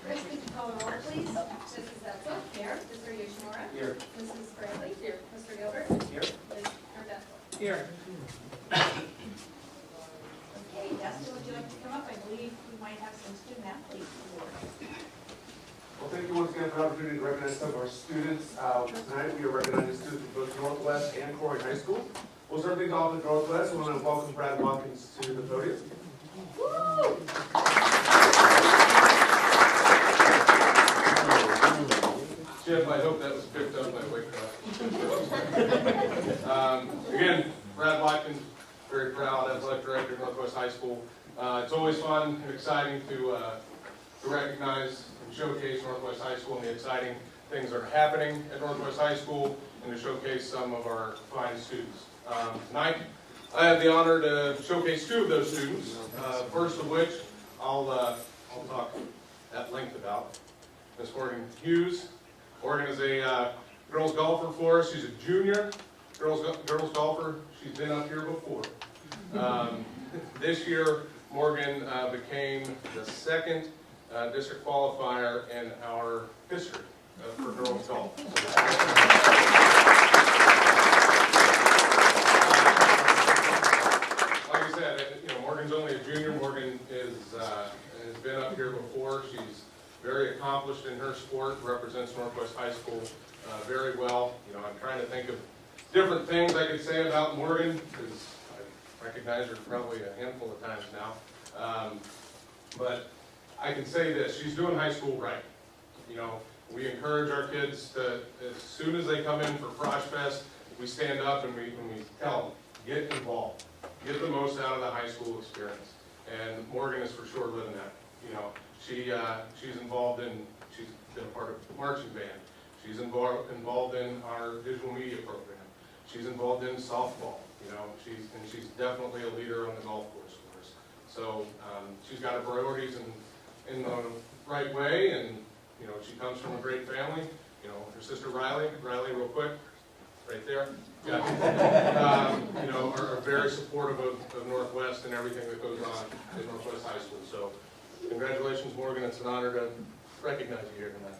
Chris, could you call the roll, please? Mrs. Etzel? Here. Mr. Yoshimura? Here. Mrs. Bradley? Here. Mr. Gilbert? Here. Ms. Ardestle? Here. Okay, Dustin, would you like to come up? I believe we might have some student athletes awards. Well, thank you once again for the opportunity to recognize some of our students. Tonight, we are recognizing students from both Northwest and Corey High School. We'll start things off with Northwest. We want to welcome Brad Watkins to the podium. Woo! Jeff, I hope that was picked up by Waycross. Again, Brad Watkins, very proud athletic director at Northwest High School. It's always fun and exciting to recognize and showcase Northwest High School and the exciting things that are happening at Northwest High School and to showcase some of our fine students. Tonight, I have the honor to showcase two of those students, first of which I'll talk at length about. Miss Morgan Hughes. Morgan is a girls golfer for us. She's a junior girls golfer. She's been up here before. This year, Morgan became the second district qualifier in our history for girls golf. Like I said, Morgan's only a junior. Morgan has been up here before. She's very accomplished in her sport, represents Northwest High School very well. I'm trying to think of different things I could say about Morgan, because I recognize her probably a handful of times now. But I can say this, she's doing high school right. We encourage our kids to, as soon as they come in for Frosh Fest, we stand up and we tell them, get involved. Get the most out of the high school experience. And Morgan is for sure living that. She's involved in, she's been a part of the marching band. She's involved in our digital media program. She's involved in softball. She's definitely a leader on the golf course for us. So she's got her priorities in the right way, and she comes from a great family. Her sister Riley, real quick, right there. Yeah. Are very supportive of Northwest and everything that goes on at Northwest High School. So congratulations, Morgan. It's an honor to recognize you here tonight.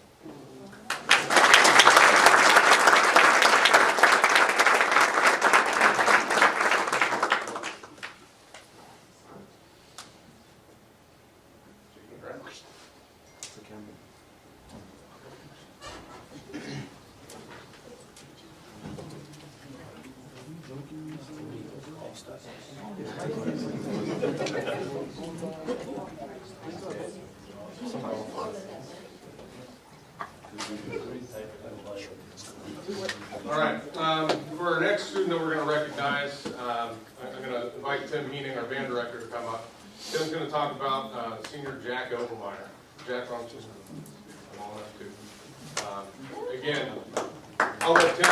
All right, for our next student that we're going to recognize, I'm going to invite Tim Heening, our band director, to come up. Tim's going to talk about senior Jack Obermeyer. Jack, why don't you come on up too. Again, I'll let Tim.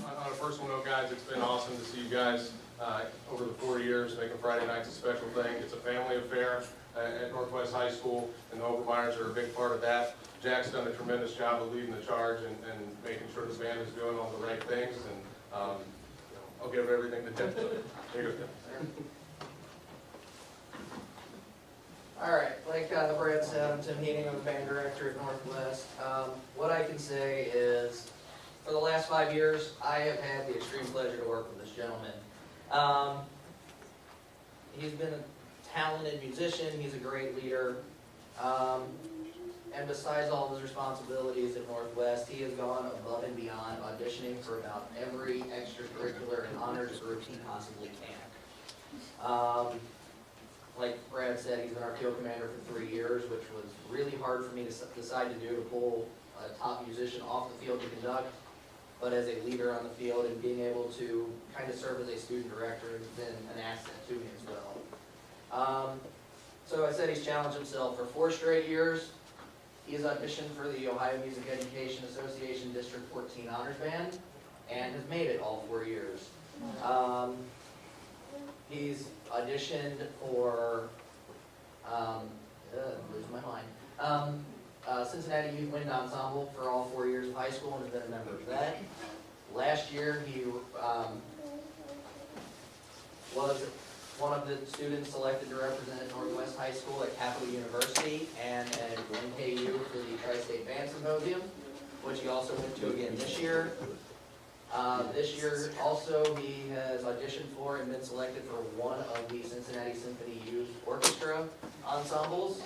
On a personal note, guys, it's been awesome to see you guys over the 4 years making Friday nights a special thing. It's a family affair at Northwest High School, and the Obermeyers are a big part of that. Jack's done a tremendous job of leading the charge and making sure the band is doing all the right things, and I'll give everything to Tim. There you go, Tim. All right, like Brad said, I'm Tim Heening, I'm the band director at Northwest. What I can say is, for the last 5 years, I have had the extreme pleasure to work with this gentleman. He's been a talented musician, he's a great leader, and besides all of his responsibilities at Northwest, he has gone above and beyond, auditioning for about every extracurricular and honors group he possibly can. Like Brad said, he's been our field commander for 3 years, which was really hard for me to decide to do, to pull a top musician off the field to conduct. but as a leader on the field and being able to kind of serve as a student director has been an asset to me as well. So I said he's challenged himself for 4 straight years. He has auditioned for the Ohio Music Education Association District 14 Honors Band and has made it all 4 years. He's auditioned for, lose my mind, Cincinnati Youth Wind Ensemble for all 4 years of high school and has been a member of that. Last year, he was one of the students selected to represent Northwest High School at Capital University and at NKU for the Tri-State Band Symposium, which he also went to again this year. This year also he has auditioned for and been selected for one of the Cincinnati Symphony Youth Orchestra ensembles.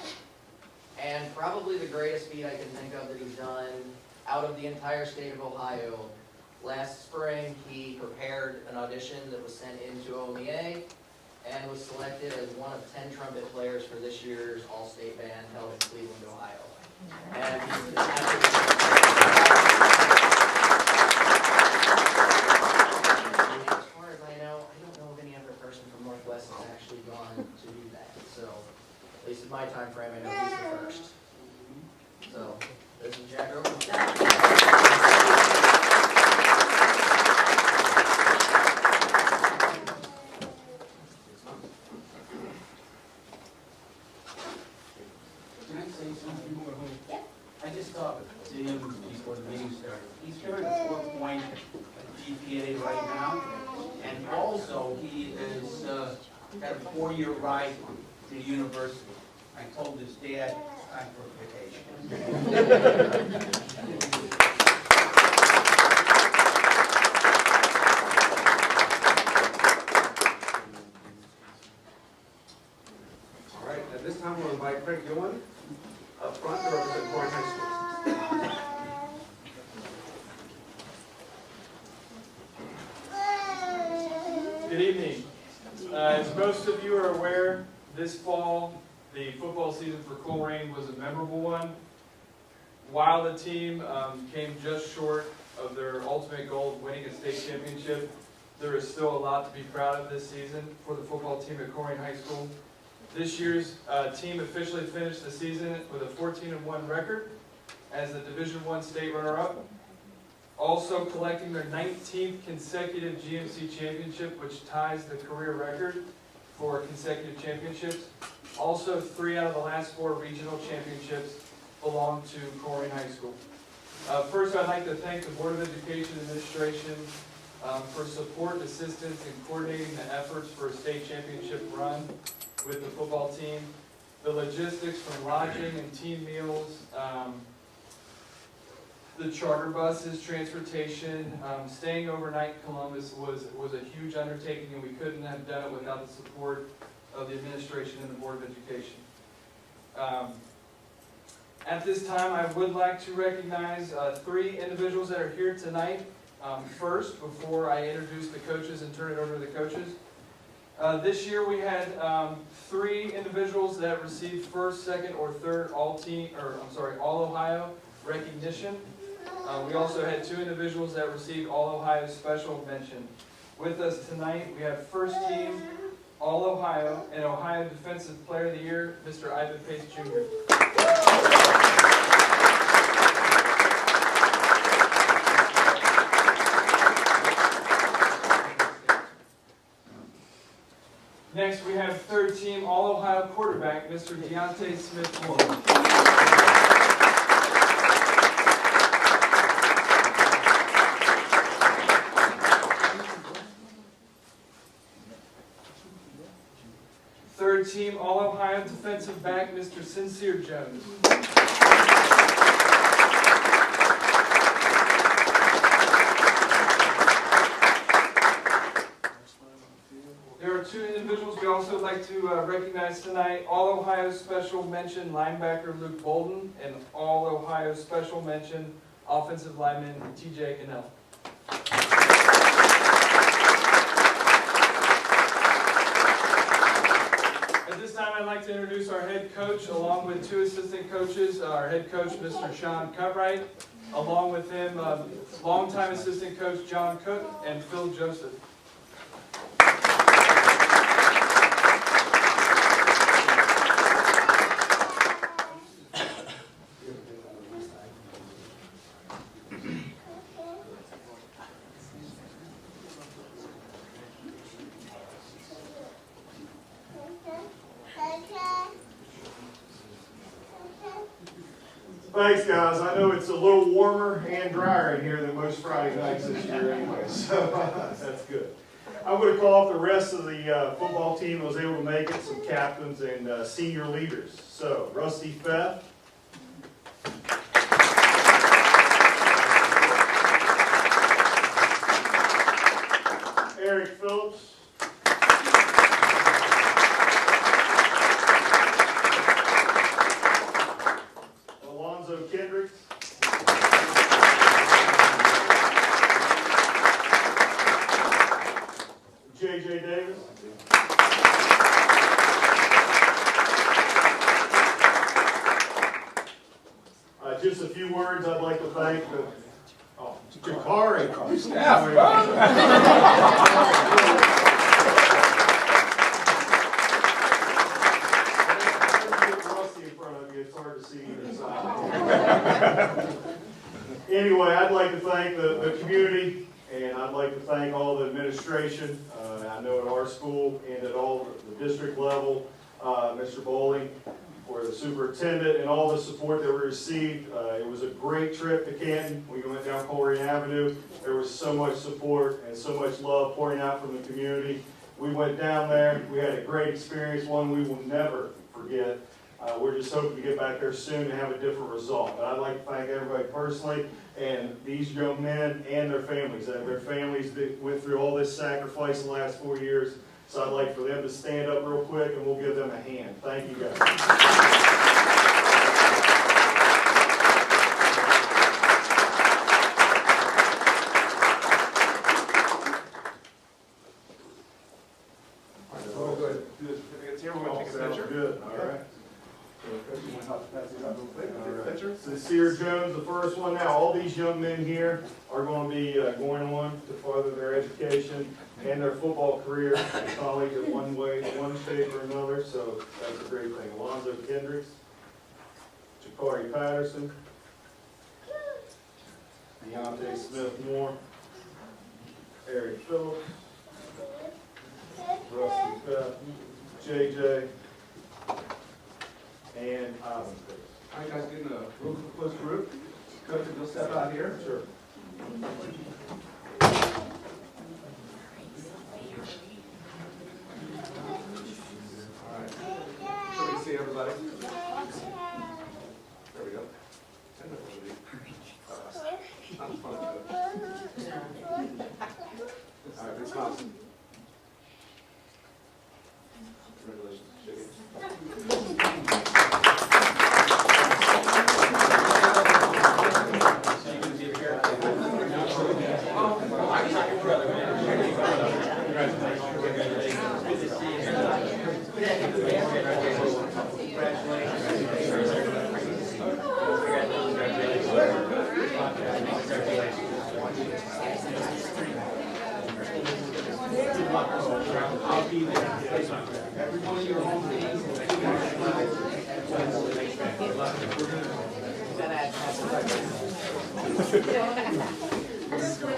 And probably the greatest feat I can think of that he's done out of the entire state of Ohio. Last spring he prepared an audition that was sent into OMEA and was selected as one of 10 trumpet players for this year's All-State Band held in Cleveland, Ohio. And he's been as far as I know of any other person from Northwest that's actually gone to do that. So, at least in my time frame, I know he's the first. So, this is Jack Roper. Can I say something? Yeah. I just talked to him before the meeting started. He's carrying a 4-point GPA right now, and also he is got a 4-year ride to university. I told his dad it's time for a vacation. All right, at this time we'll invite Craig Gillen up front to represent Corning High School. Good evening. As most of you are aware, this fall, the football season for Colerain was a memorable one. While the team came just short of their ultimate goal of winning a state championship, there is still a lot to be proud of this season for the football team at Colerain High School. This year's team officially finished the season with a 14-1 record as the Division I state runner-up. Also collecting their 19th consecutive GMC championship, which ties the career record for consecutive championships. Also, 3 out of the last 4 regional championships belong to Colerain High School. First, I'd like to thank the Board of Education Administration for support and assistance in coordinating the efforts for a state championship run with the football team. The logistics from lodging and team meals, the charter buses, transportation, staying overnight in Columbus was a huge undertaking, and we couldn't have done it without the support of the administration and the Board of Education. At this time, I would like to recognize 3 individuals that are here tonight. First, before I introduce the coaches and turn it over to the coaches. This year we had 3 individuals that received first, second, or third All Ohio recognition. We also had 2 individuals that received All Ohio special mention. With us tonight, we have first team All Ohio and Ohio Defensive Player of the Year, Mr. Ivan Pace Jr. Next, we have third team All Ohio quarterback, Mr. Deontay Smith-Wolf. Third team All-Ohio defensive back, Mr. Sincere Jones. There are 2 individuals we also would like to recognize tonight. All-Ohio Special Mention linebacker Luke Bolden and All-Ohio Special Mention offensive lineman TJ Cannell. At this time, I'd like to introduce our head coach along with 2 assistant coaches. Our head coach, Mr. Sean Cutright, Along with him, longtime assistant coach John Cook and Phil Joseph. Thanks, guys. I know it's a little warmer and drier in here than most Friday nights this year anyway, so that's good. I'm going to call off the rest of the football team that was able to make it, some captains and senior leaders. So, Rusty Feth. Eric Phillips. Alonzo Kendricks. J.J. Davis. Just a few words I'd like to thank the Jakari. Rusty in front of you, it's hard to see either side. Anyway, I'd like to thank the community, and I'd like to thank all the administration. I know at our school and at all the district level, Mr. Bowling, for the superintendent and all the support that we received. It was a great trip to Canton. We went down Colerain Avenue. There was so much support and so much love pouring out from the community. We went down there. We had a great experience, one we will never forget. We're just hoping to get back there soon and have a different result. But I'd like to thank everybody personally and these young men and their families. Their families that went through all this sacrifice in the last 4 years. So I'd like for them to stand up real quick and we'll give them a hand. Thank you guys. Good. All right. Sincere Jones, the first one. Now, all these young men here are going to be going on to further their education and their football career at college in one way, one shape or another. So that's a great thing. Alonzo Kendricks, Jakari Patterson, Deontay Smith-Moore, Eric Phillips, Rusty Feth, JJ, and Ivan. All right, guys, get in a real close group. Coach, if you'll step out here. Sure. All right. So we can see everybody. There we go. Not fun, but- all right, big smiles. Congratulations. Shake it. I'll be there. Every one of your home games.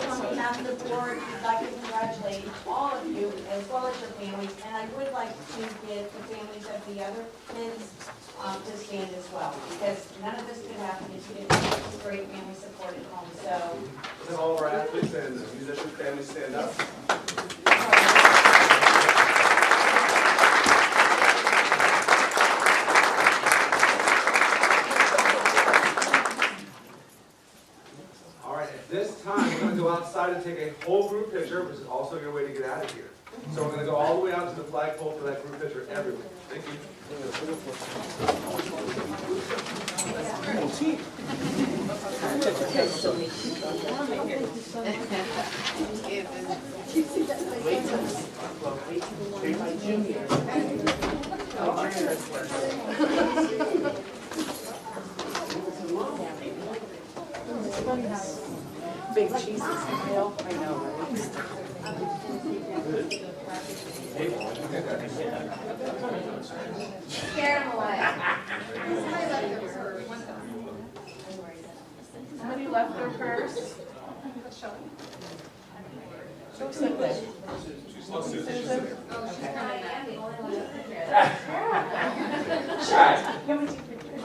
On behalf of the board, we'd like to congratulate all of you as well as your families, and I would like to get the families of the other kids to stand as well, because none of this could happen if you didn't have this great family support at home, so. Let all of our athletes and musician families stand up. All right, at this time, we're going to go outside and take a whole group picture, which is also your way to get out of here. So we're going to go all the way out to the flagpole for that group picture, everyone. Thank you. Scare them away. Somebody left their purse? Show something. Susan? I am the only one up here. Can we take pictures?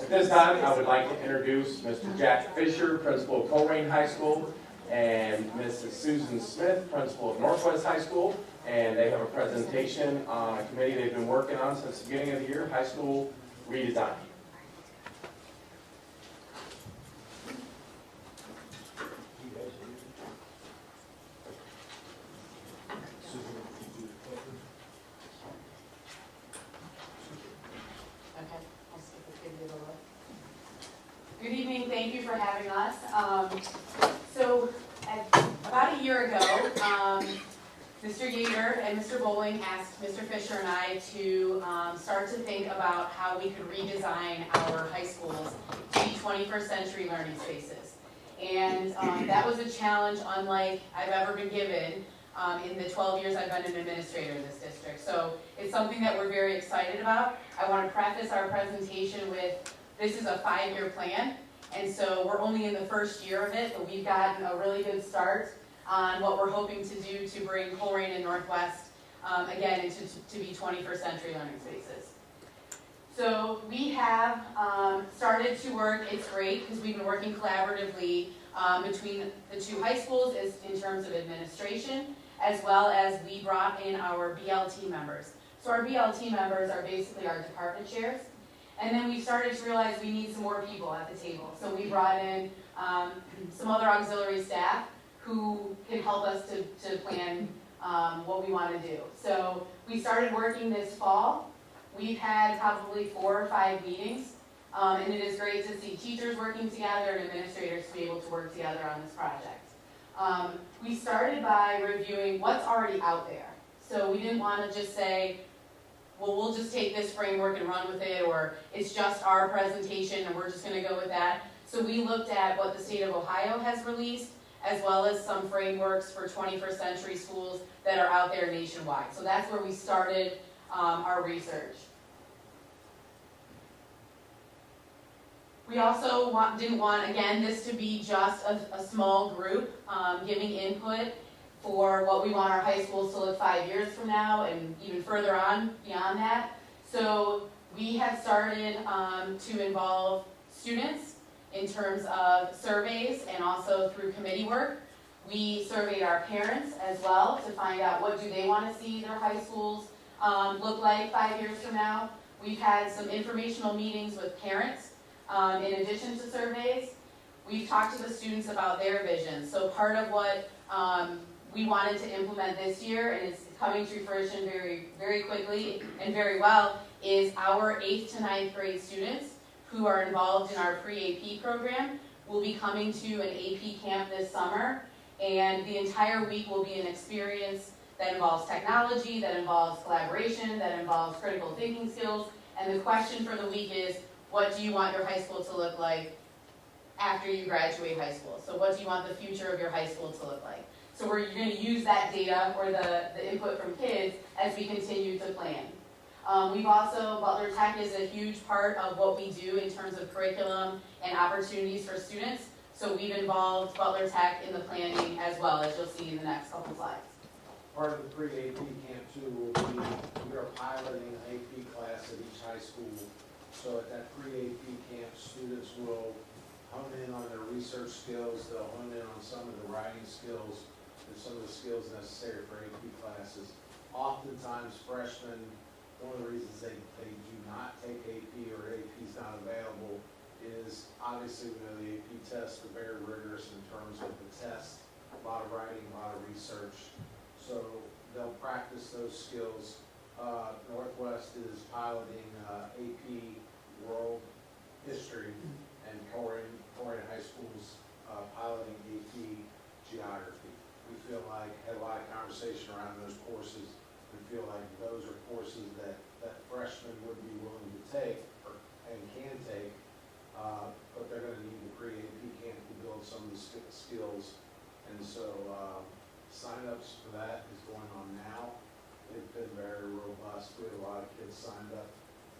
At this time, I would like to introduce Mr. Jack Fisher, principal of Colerain High School, and Mrs. Susan Smith, principal of Northwest High School. And they have a presentation on a committee they've been working on since the beginning of the year, high school redesign. Okay, I'll skip it, give you the look. Good evening, thank you for having us. About a year ago, Mr. Yeager and Mr. Bowling asked Mr. Fisher and I to start to think about how we could redesign our high schools to be 21st century learning spaces. And that was a challenge unlike I've ever been given in the 12 years I've been an administrator in this district. So it's something that we're very excited about. I want to preface our presentation with, this is a 5-year plan, and so we're only in the first year of it, but we've gotten a really good start on what we're hoping to do to bring Colerain and Northwest again into to be 21st century learning spaces. So we have started to work. It's great because we've been working collaboratively between the two high schools in terms of administration, as well as we brought in our BLT members. So our BLT members are basically our department chairs. And then we started to realize we need some more people at the table. So we brought in some other auxiliary staff who can help us to plan what we want to do. So we started working this fall. We've had probably 4 or 5 meetings, and it is great to see teachers working together and administrators to be able to work together on this project. We started by reviewing what's already out there. So we didn't want to just say, well, we'll just take this framework and run with it, or it's just our presentation and we're just going to go with that. So we looked at what the state of Ohio has released, as well as some frameworks for 21st century schools that are out there nationwide. So that's where we started our research. We also didn't want, again, this to be just a small group giving input for what we want our high schools to look 5 years from now and even further on beyond that. So we have started to involve students in terms of surveys and also through committee work. We surveyed our parents as well to find out what do they want to see their high schools look like 5 years from now. We've had some informational meetings with parents in addition to surveys. We've talked to the students about their vision. So part of what we wanted to implement this year, and it's coming to fruition very, very quickly and very well, is our 8th to 9th grade students who are involved in our pre-AP program will be coming to an AP camp this summer, and the entire week will be an experience that involves technology, that involves collaboration, that involves critical thinking skills, and the question for the week is, what do you want your high school to look like after you graduate high school? So what do you want the future of your high school to look like? So we're going to use that data or the input from kids as we continue to plan. We've also, Butler Tech is a huge part of what we do in terms of curriculum and opportunities for students. So we've involved Butler Tech in the planning as well, as you'll see in the next couple slides. Part of the pre-AP camp too will be, we are piloting an AP class at each high school. So at that pre-AP camp, students will hone in on their research skills, they'll hone in on some of the writing skills, and some of the skills necessary for AP classes. Oftentimes freshmen, one of the reasons they do not take AP or AP is not available is obviously we know the AP tests are very rigorous in terms of the test, a lot of writing, a lot of research. So they'll practice those skills. Northwest is piloting AP World History, and Colerain High School's piloting AP Geography. We feel like, had a lot of conversation around those courses. We feel like those are courses that freshmen would be willing to take, and can take, but they're gonna need the pre-AP camp to build some of the skills. And so, signups for that is going on now. They've been very robust. We have a lot of kids signed up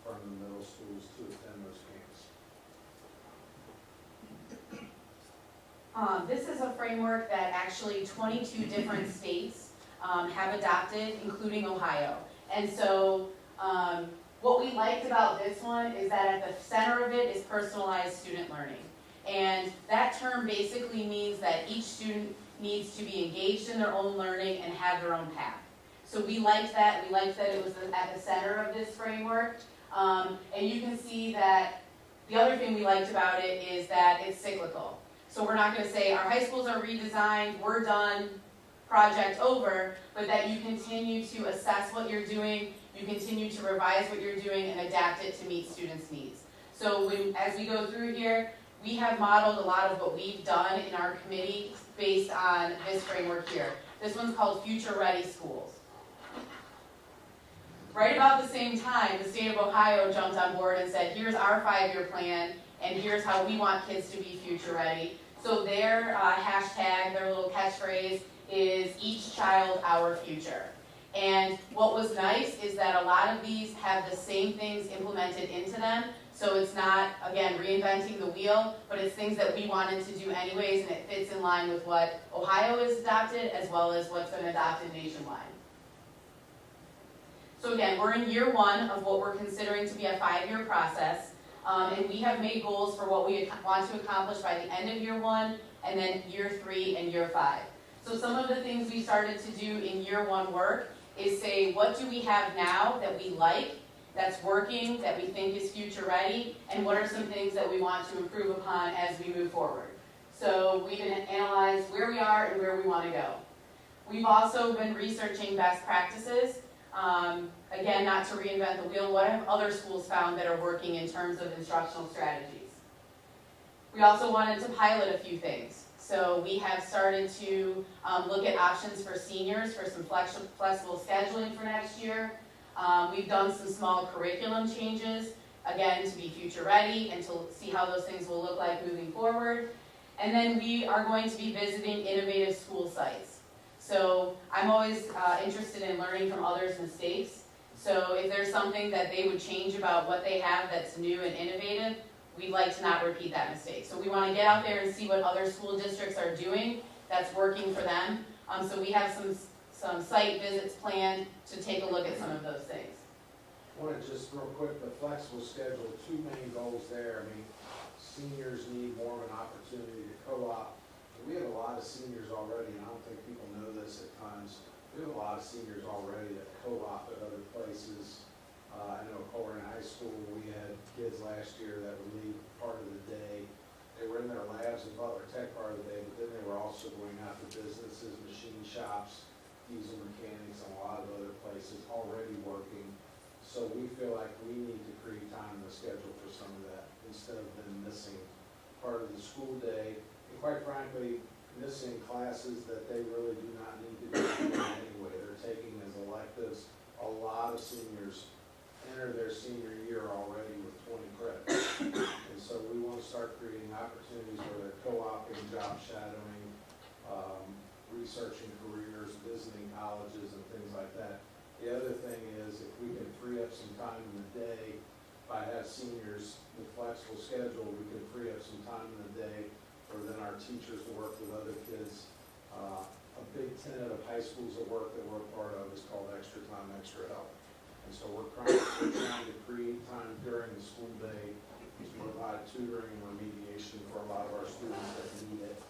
from the middle schools to attend those camps. This is a framework that actually 22 different states have adopted, including Ohio. And so what we liked about this one is that at the center of it is personalized student learning. And that term basically means that each student needs to be engaged in their own learning and have their own path. So we liked that. We liked that it was at the center of this framework. And you can see that the other thing we liked about it is that it's cyclical. So we're not going to say our high schools are redesigned, we're done, project over, but that you continue to assess what you're doing, you continue to revise what you're doing and adapt it to meet students' needs. So as we go through here, we have modeled a lot of what we've done in our committee based on this framework here. This one's called Future Ready Schools. Right about the same time, the state of Ohio jumped on board and said, here's our 5-year plan, and here's how we want kids to be future ready. So their hashtag, their little catchphrase is each child, our future. And what was nice is that a lot of these have the same things implemented into them. So it's not, again, reinventing the wheel, but it's things that we wanted to do anyways, and it fits in line with what Ohio has adopted as well as what's been adopted nationwide. So again, we're in year 1 of what we're considering to be a 5-year process. And we have made goals for what we want to accomplish by the end of year 1, and then year 3 and year 5. So some of the things we started to do in year 1 work is say, what do we have now that we like, that's working, that we think is future ready, and what are some things that we want to improve upon as we move forward. So we've analyzed where we are and where we want to go. We've also been researching best practices. Again, not to reinvent the wheel, what have other schools found that are working in terms of instructional strategies? We also wanted to pilot a few things. So we have started to look at options for seniors for some flexible scheduling for next year. We've done some small curriculum changes, again, to be future ready and to see how those things will look like moving forward. And then we are going to be visiting innovative school sites. So I'm always interested in learning from others' mistakes. So if there's something that they would change about what they have that's new and innovative, we'd like to not repeat that mistake. So we want to get out there and see what other school districts are doing that's working for them. So we have some site visits planned to take a look at some of those things. I want to just real quick, the flexible schedule, 2 main goals there. I mean, seniors need more of an opportunity to co-op. We have a lot of seniors already, and I don't think people know this at times. We have a lot of seniors already that co-op at other places. I know Colerain High School, we had kids last year that would leave part of the day. They were in their labs in Butler Tech part of the day, but then they were also going out to businesses, machine shops, diesel mechanics, and a lot of other places already working. So we feel like we need to create time in the schedule for some of that instead of them missing part of the school day. And quite frankly, missing classes that they really do not need to be doing anyway. They're taking as electives. A lot of seniors enter their senior year already with 20 credits. And so we want to start creating opportunities where they're co-oping, job shadowing, researching careers, visiting colleges and things like that. The other thing is if we can free up some time in the day by having seniors with flexible schedule, we can free up some time in the day for then our teachers to work with other kids. A big tenet of high schools that work that we're a part of is called extra time, extra help. And so we're trying to create time during the school day to provide tutoring and remediation for a lot of our students that need it.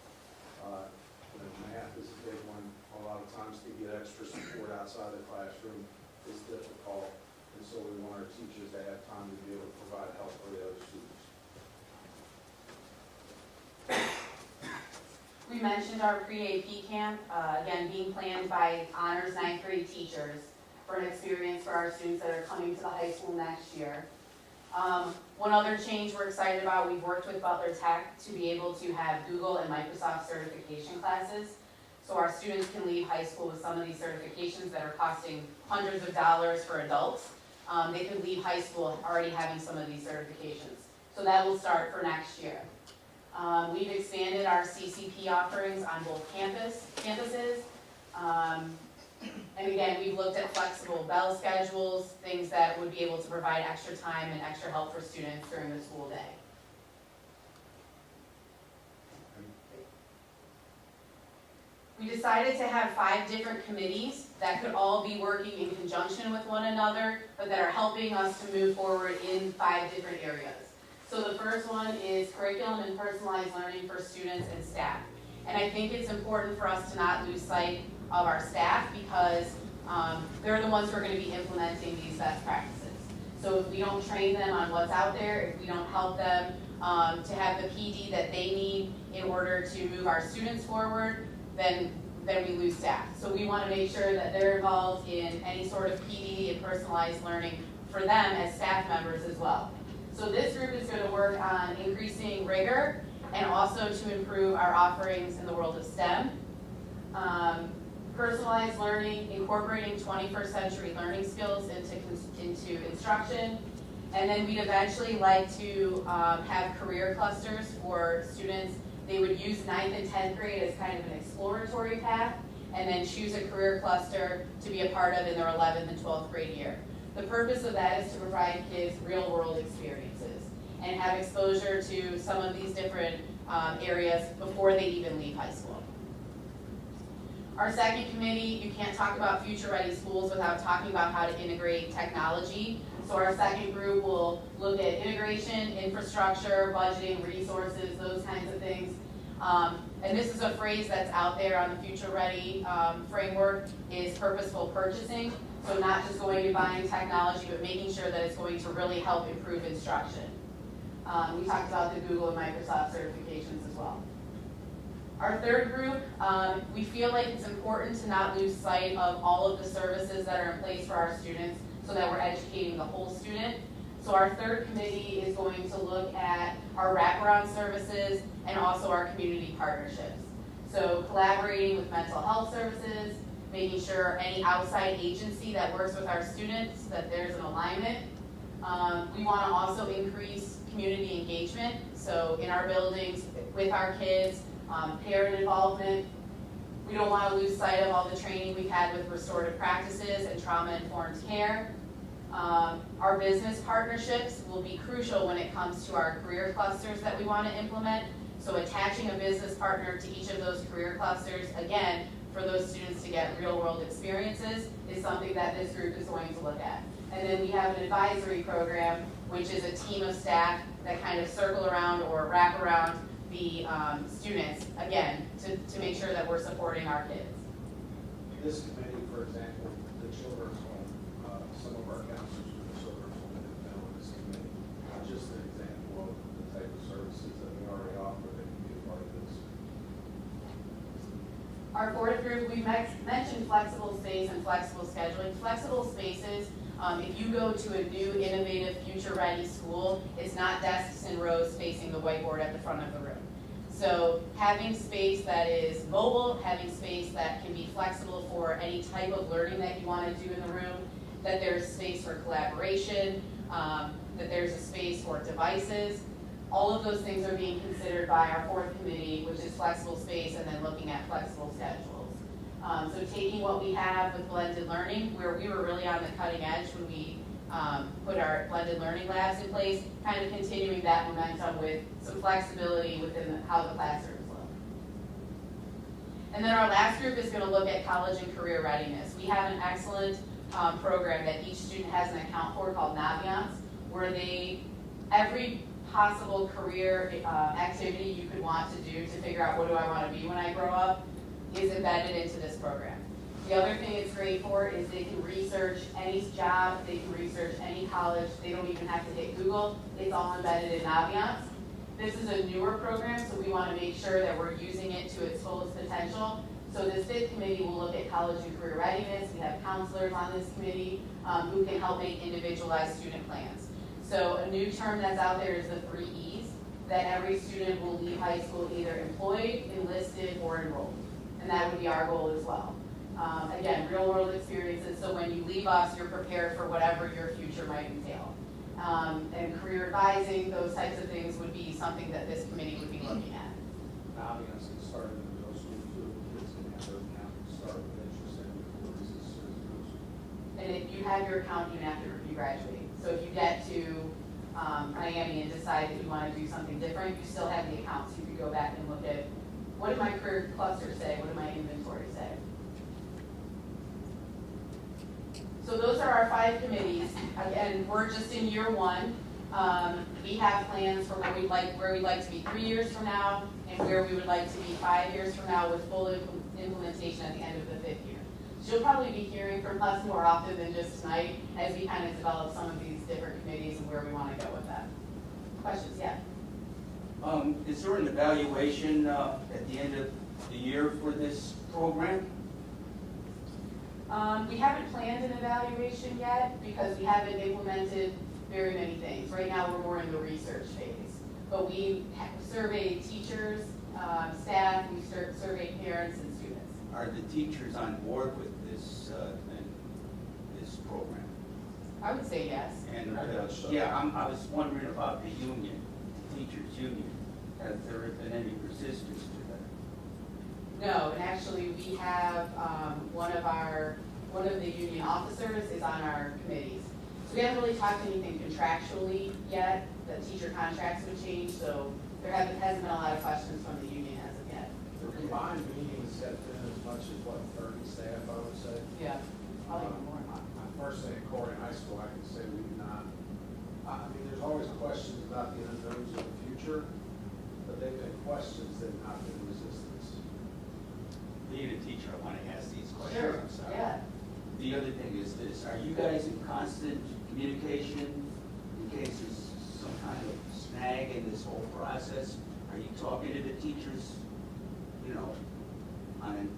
Math is a big one. A lot of times to get extra support outside the classroom is difficult. And so we want our teachers to have time to be able to provide help for the other students. We mentioned our pre-AP camp, again, being planned by honors 9th grade teachers for an experience for our students that are coming to the high school next year. One other change we're excited about, we've worked with Butler Tech to be able to have Google and Microsoft certification classes. So our students can leave high school with some of these certifications that are costing hundreds of dollars for adults. they could leave high school already having some of these certifications. So that will start for next year. We've expanded our CCP offerings on both campuses. And again, we've looked at flexible bell schedules, things that would be able to provide extra time and extra help for students during the school day. We decided to have 5 different committees that could all be working in conjunction with one another, but that are helping us to move forward in 5 different areas. So the first one is curriculum and personalized learning for students and staff. And I think it's important for us to not lose sight of our staff because they're the ones who are going to be implementing these best practices. So if we don't train them on what's out there, if we don't help them to have the PD that they need in order to move our students forward, then we lose staff. So we want to make sure that they're involved in any sort of PD and personalized learning for them as staff members as well. So this group is going to work on increasing rigor and also to improve our offerings in the world of STEM. Personalized learning, incorporating 21st century learning skills into instruction. And then we'd eventually like to have career clusters for students. They would use 9th and 10th grade as kind of an exploratory path, and then choose a career cluster to be a part of in their 11th and 12th grade year. The purpose of that is to provide kids real-world experiences and have exposure to some of these different areas before they even leave high school. Our second committee, you can't talk about future-ready schools without talking about how to integrate technology. So our second group will look at integration, infrastructure, budgeting, resources, those kinds of things. And this is a phrase that's out there on the Future Ready framework, is purposeful purchasing. So not just going and buying technology, but making sure that it's going to really help improve instruction. We talked about the Google and Microsoft certifications as well. Our third group, we feel like it's important to not lose sight of all of the services that are in place for our students so that we're educating the whole student. So our third committee is going to look at our wraparound services and also our community partnerships. So collaborating with mental health services, making sure any outside agency that works with our students, that there's an alignment. We want to also increase community engagement. So in our buildings, with our kids, parent involvement. We don't want to lose sight of all the training we've had with restorative practices and trauma-informed care. Our business partnerships will be crucial when it comes to our career clusters that we want to implement. So attaching a business partner to each of those career clusters, again, for those students to get real-world experiences, is something that this group is going to look at. And then we have an advisory program, which is a team of staff that kind of circle around or wrap around the students, again, to make sure that we're supporting our kids. This committee, for example, the children's home, some of our counselors from the children's home have been on this committee. Just an example of the type of services that we already offer that can be a part of this. Our fourth group, we mentioned flexible space and flexible scheduling. Flexible spaces, if you go to a new, innovative, future-ready school, it's not desks and rows facing the whiteboard at the front of the room. So having space that is mobile, having space that can be flexible for any type of learning that you want to do in the room, that there's space for collaboration, that there's a space for devices. All of those things are being considered by our fourth committee, which is flexible space, and then looking at flexible schedules. So taking what we have with blended learning, where we were really on the cutting edge when we put our blended learning labs in place, kind of continuing that momentum with some flexibility within how the classrooms look. And then our last group is going to look at college and career readiness. We have an excellent program that each student has an account for called Naviance, where every possible career activity you could want to do to figure out what do I want to be when I grow up is embedded into this program. The other thing it's great for is they can research any job, they can research any college, they don't even have to hit Google, it's all embedded in Naviance. This is a newer program, so we want to make sure that we're using it to its fullest potential. So this fifth committee will look at college and career readiness. We have counselors on this committee who can help make individualized student plans. So a new term that's out there is the 3 E's, that every student will leave high school either employed, enlisted, or enrolled. And that would be our goal as well. Again, real world experiences, so when you leave us, you're prepared for whatever your future might entail. And career advising, those types of things would be something that this committee would be looking at. Now, I'm gonna start in the middle school too, kids can have their account, start with interest and courses as soon as middle school. And if you have your account even after you graduate. So if you get to Miami and decide that you want to do something different, you still have the account. So you could go back and look at, what did my career cluster say? What did my inventory say? So those are our 5 committees. Again, we're just in year 1. We have plans for where we'd like to be 3 years from now and where we would like to be 5 years from now with full implementation at the end of the 5th year. So you'll probably be hearing from us more often than just tonight as we kind of develop some of these different committees and where we want to go with that. Questions? Yeah. Is there an evaluation at the end of the year for this program? We haven't planned an evaluation yet because we haven't implemented very many things. Right now, we're more in the research phase. But we surveyed teachers, staff, we surveyed parents and students. Are the teachers on board with this program? I would say yes. And I was wondering about the union, the teachers' union. Has there been any resistance to that? No, and actually we have one of the union officers is on our committees. So we haven't really talked anything contractually yet. The teacher contracts would change, so there hasn't been a lot of questions from the union as of yet. The combined meetings have been as much as, what, 30 staff, I would say? Yeah, probably more. Personally, at Corey High School, I can say we do not, I mean, there's always questions about the unknowns of the future, but they've been questions that have not been resistance. Being a teacher, I want to ask these questions. Sure, I'm sorry. yeah. The other thing is this, are you guys in constant communication in case there's some kind of snag in this whole process? Are you talking to the teachers, you know, on an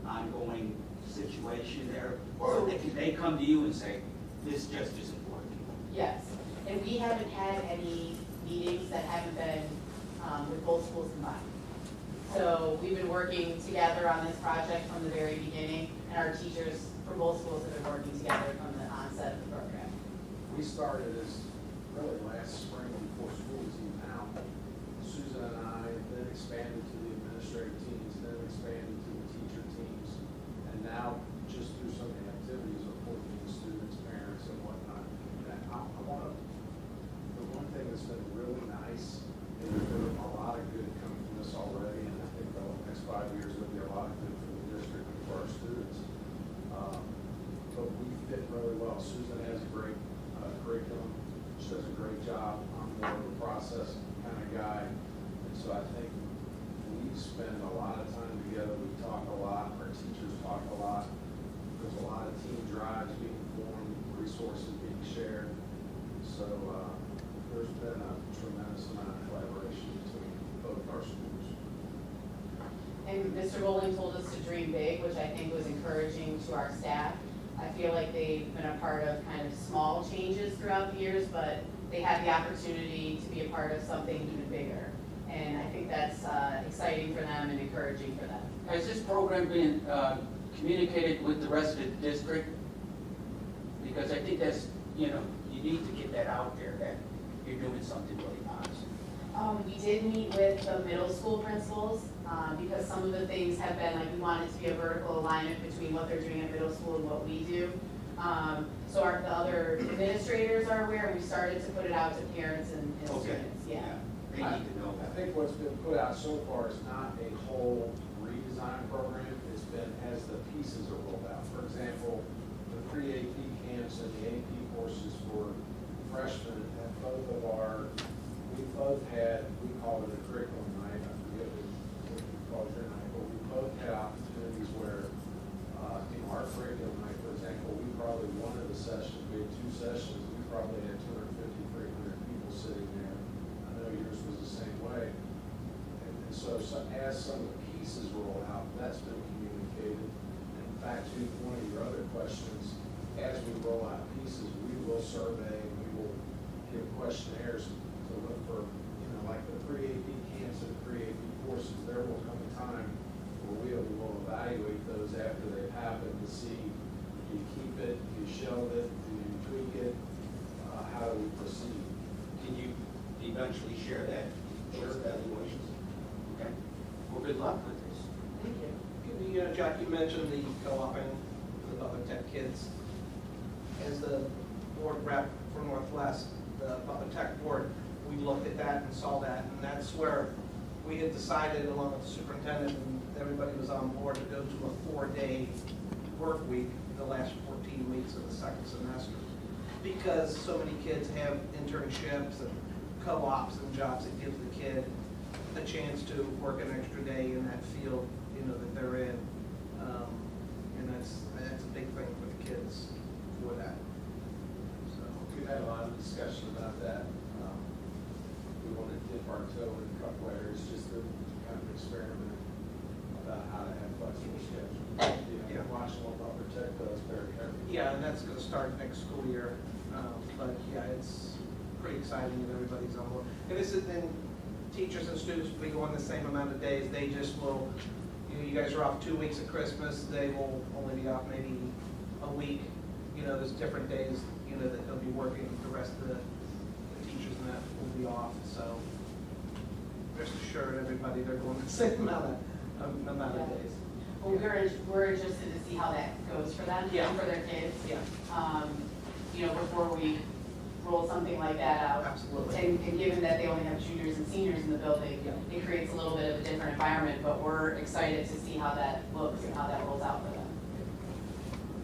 ongoing situation there? Or they come to you and say, this just isn't working? Yes, and we haven't had any meetings that haven't been with both schools combined. So we've been working together on this project from the very beginning, and our teachers from both schools have been working together from the onset of the program. We started as really last spring before school was even out. Susan and I then expanded to the administrative teams, then expanded to the teacher teams, and now just through some of the activities of working with students, parents, and whatnot. And the one thing that's been really nice is there's a lot of good coming from this already, and I think the next 5 years will be a lot of good for the district and for our students. But we fit really well. Susan has a great curriculum. She does a great job. I'm more of a process kind of guy. And so I think we spend a lot of time together. We talk a lot. Our teachers talk a lot. There's a lot of team drives being formed, resources being shared. So there's been a tremendous amount of collaboration between both our schools. And Mr. Bowling told us to dream big, which I think was encouraging to our staff. I feel like they've been a part of kind of small changes throughout the years, but they had the opportunity to be a part of something even bigger. And I think that's exciting for them and encouraging for them. Has this program been communicated with the rest of the district? Because I think that's, you know, you need to get that out there, that you're doing something really nice. We did meet with the middle school principals because some of the things have been like, we want it to be a vertical alignment between what they're doing at middle school and what we do. So the other administrators are aware, and we started to put it out to parents and students, yeah. They need to know I that. think what's been put out so far is not a whole redesign program. It's been as the pieces are rolled out. For example, the pre-AP camps and the AP courses for freshmen at both of we both had, we call it a curriculum night. I forget what we call it night, but we both had opportunities where, our curriculum night, for example, we probably, one of the sessions, we had 2 sessions, we probably had 250, 300 people sitting there. I know yours was the same way. And so as some of the pieces roll out, that's been communicated. And in fact, to one of your other questions, as we roll out pieces, we will survey, we will give questionnaires to look for, like the pre-AP camps and pre-AP courses, there will come a time we will evaluate those after they've happened to see, do you keep it, do you shelve it, do you tweak it, how do we proceed? Can you eventually share that, those evaluations? Okay. Well, good luck with this. Thank you. Jack, you mentioned the co-oping the Butler Tech kids. As the board rep for Northwest, the Butler Tech board, we looked at that and saw that, and that's where we had decided, along with the superintendent, and everybody was on board, to go to a 4-day work week the last 14 weeks of the second semester. Because so many kids have internships and co-ops and jobs that gives the kid a chance to work an extra day in that field, that they're in. And that's a big thing for the kids for that. So We've had a lot of discussion about that. We want to dip our toe in a couple areas, just to kind of experiment about how to have flexible schedules. Yeah. Watching what Butler Tech does very carefully. yeah, and that's going to start next school year. But yeah, it's pretty exciting and everybody's on board. And this is then teachers and students will be going the same amount of days. They just will, you guys are off 2 weeks at Christmas. They will only be off maybe a week. There's different days, that they'll be working. The rest of the teachers and that will be off. So rest assured, everybody, they're going the same amount of days. Well, we're interested to see how that goes for them, Yeah. and for their kids. Yeah, Before we roll something like that out. absolutely. And given that they only have juniors and seniors in the building, Yeah. it creates a little bit of a different environment, but we're excited to see how that looks and how that rolls out for them.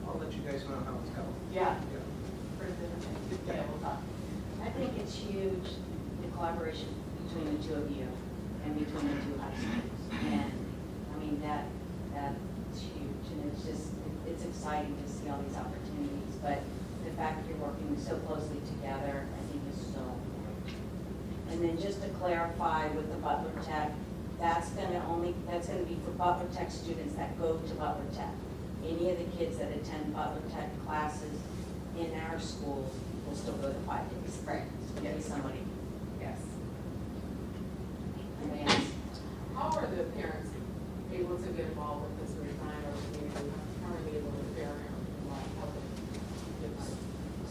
I'll let you guys know how it's going. Yeah. Yeah. For different things. Yeah, we'll talk. I think it's huge, the collaboration between the two of you and between the two high schools. And, that's huge, and it's exciting to see all these opportunities. But the fact that you're working so closely together, I think is so important. And then just to clarify with the Butler Tech, that's gonna be for Butler Tech students that go to Butler Tech. Any of the kids that attend Butler Tech classes in our schools will still go to 5 days. Right. Get somebody. Yes. How are the parents able to get involved with this very time, or how are they able to prepare and help them get this?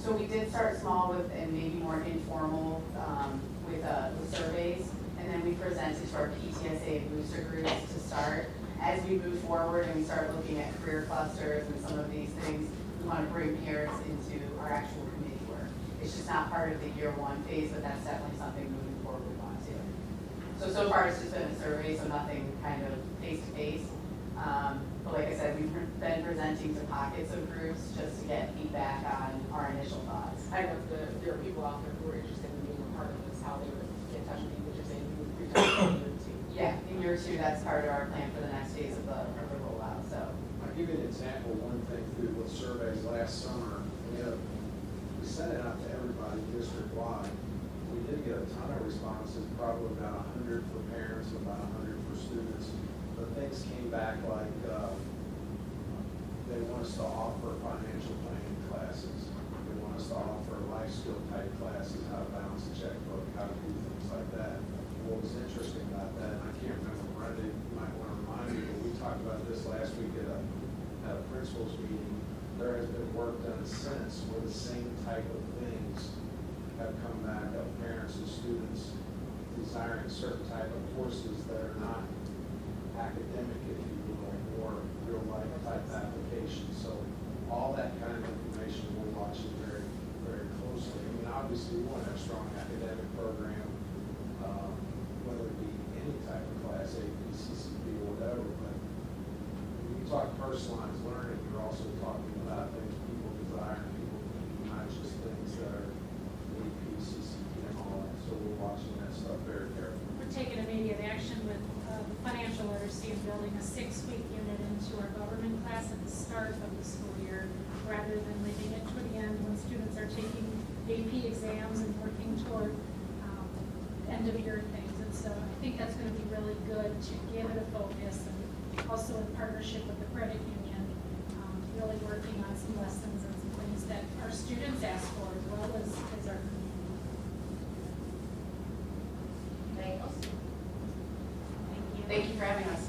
So we did start small with, and maybe more informal, with surveys, and then we presented to our PTSA booster groups to start. As we move forward and we start looking at career clusters and some of these things, we want to bring parents into our actual committee work. It's just not part of the year 1 phase, but that's definitely something moving forward we want to. So far it's just been a survey, so nothing kind of face-to-face. But like I said, we've been presenting to pockets of groups just to get feedback on our initial thoughts. I know there are people out there who are interested in being a part of this, how they would get in touch with you, which is saying you would reach out to them too. Yeah, in year 2, that's part of our plan for the next phase of the rollout, so. I'll give you an example, one thing through the surveys last summer, we sent it out to everybody district-wide. We did get a ton of responses, probably about 100 for parents, about 100 for students. But things came back like, they want us to offer financial planning classes. They want us to offer life skill type classes, how to balance a checkbook, how to do things like that. What was interesting about that, and I can't remember, Brenda, you might want to remind me, but we talked about this last week at a principals meeting. There has been work done since where the same type of things have come back of parents and students desiring certain type of courses that are not academic, if you will, or real life type applications. So all that kind of information we're watching very, very closely. I mean, obviously we want to have a strong academic program, whether it be any type of class, AP, CCP, or whatever, but when you talk personalized learning, you're also talking about things people desire and people need, not just things that are AP, CCP, and all that. So we're watching that stuff very carefully. We're taking immediate action with financial literacy and building a 6-week unit into our government class at the start of the school year, rather than leaving it to the end when students are taking AP exams and working toward end of year things. And so I think that's going to be really good to give it a focus, and also in partnership with the credit union, really working on some lessons and some things that our students ask for as well as our community. Thank you. Thank you for having us.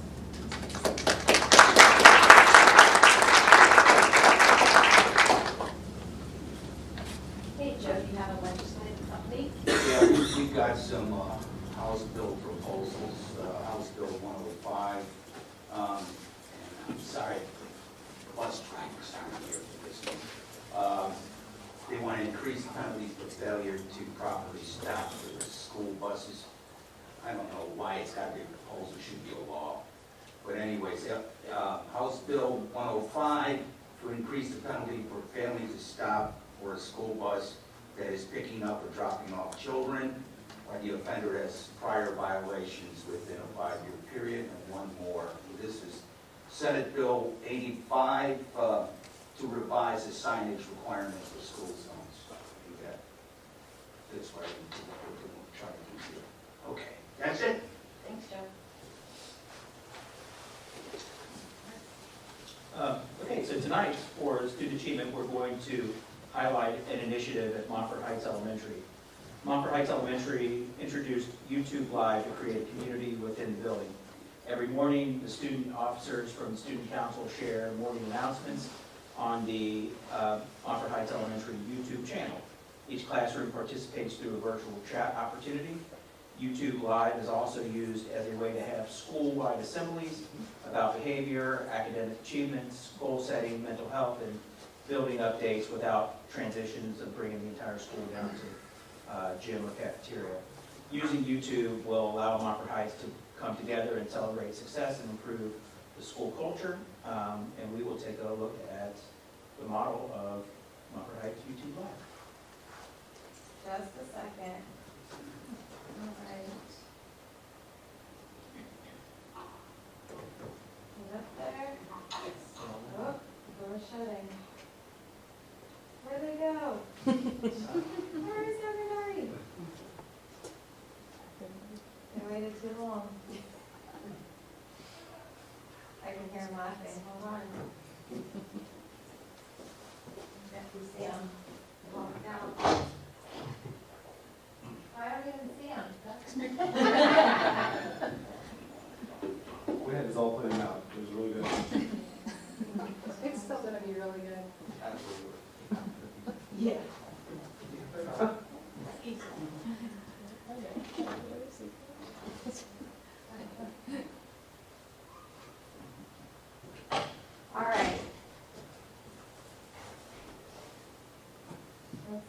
sorry, bus drivers aren't here for this one. They want to increase the penalties for failure to properly stop the school buses. I don't know why it's got to be a proposal, it should be a law. But anyways, House Bill 105 to increase the penalty for failing to stop for a school bus that is picking up or dropping off children, or the offender has prior violations within a 5-year period, and one more. This is Senate Bill 85 to revise the signage requirements for school zones. That's what we're trying to do here. Okay, that's it. Thanks, Joe. Okay, so tonight, for student achievement, we're going to highlight an initiative at Montfort Heights Elementary. Montfort Heights Elementary introduced YouTube Live to create a community within the building. Every morning, the student officers from the student council share morning announcements on the Montfort Heights Elementary YouTube channel. Each classroom participates through a virtual chat opportunity. YouTube Live is also used as a way to have school-wide assemblies about behavior, academic achievements, goal setting, mental health, and building updates without transitions of bringing the entire school down to gym or cafeteria. Using YouTube will allow Montfort Heights to come together and celebrate success and improve the school culture. And we will take a look at the model of Montfort Heights YouTube Live. Just a second. All right. Is up there? Oh, door's shutting. Where'd they go? Where is everybody? They waited too long. I can hear them laughing. Hold on. If you see them, walk out. I don't even see them. We had this all planned out, it was really good. It's still gonna be really good. Yeah. All right. Let's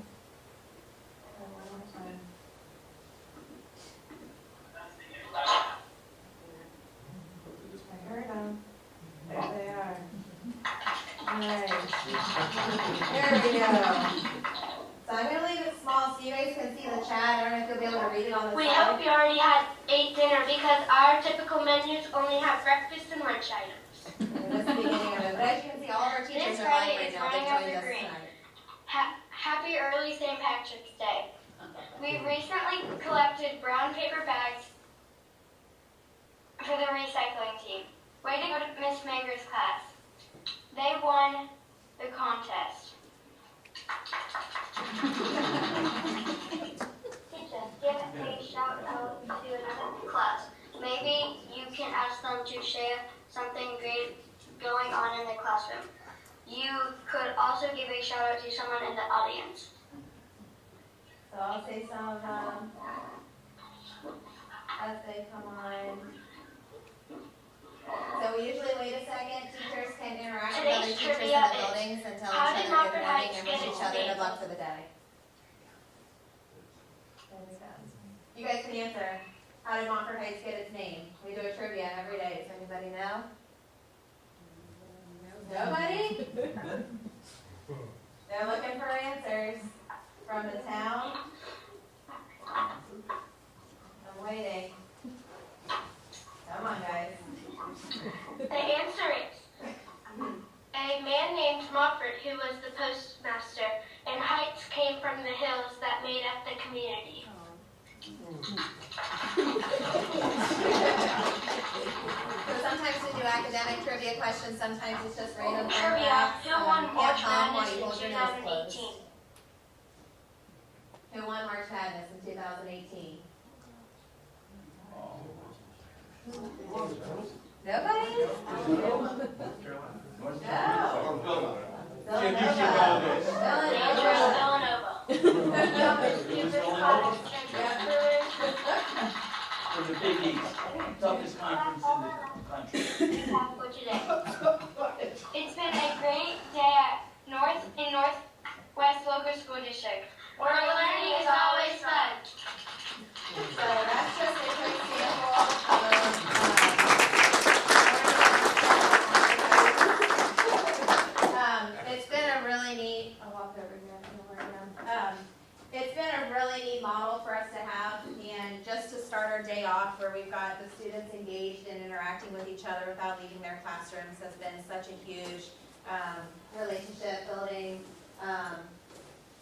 see. One more time. I heard them. There they are. All right. There we go. So I'm gonna leave it small so you guys can see the chat. I don't know if you'll be able to read it on the We side. hope you already had ate dinner because our typical menus only have breakfast and lunch items. That's the beginning of it. But as you can see, all of our teachers This are live Friday right is now. running They up joined the us green. tonight. Happy early St. Patrick's Day. We recently collected brown paper bags for the recycling team. Way to go to Miss Manger's class. They won the contest. Teacher, give a shout out to another class. Maybe you can ask them to share something great going on in the classroom. You could also give a shout out to someone in the audience. So I'll say some of them as they come on. So we usually wait a second. Teachers can interact with other Today's teachers in trivia the is, buildings and tell how each did other Montfort good morning Heights and get wish its each other name? good luck for the day. There we go. You guys can answer. How did Montfort Heights get its name? We do a trivia every day. Does anybody know? Nobody? They're looking for answers from the town. I'm waiting. Come on, guys. The answer is a man named Montfort, who was the postmaster, and Heights came from the hills that made up the community. So sometimes we do academic trivia questions, sometimes it's just random fun Trivia, facts. who won Can't March hum while Madness you in hold your nose closed. 2018? Who won March Madness in 2018? Nobody? No. Jim, you should know this. Villanova. For the Big East, toughest conference in the country. For today. each other without leaving their classrooms has been such a huge relationship building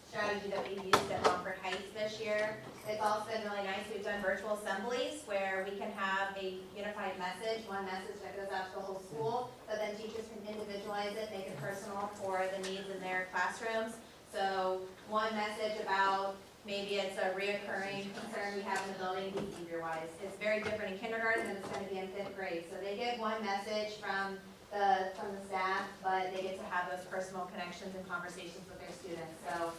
strategy that we've used at Montford Heights this year. It's also been really nice. We've done virtual assemblies where we can have a unified message, one message that goes out to the whole school, but then teachers can individualize it, make it personal for the needs in their classrooms. So one message about maybe it's a reoccurring concern we have in the building behavior-wise. It's very different in kindergarten than it's going to be in 5th grade. So they get one message from the staff, but they get to have those personal connections and conversations with their students. So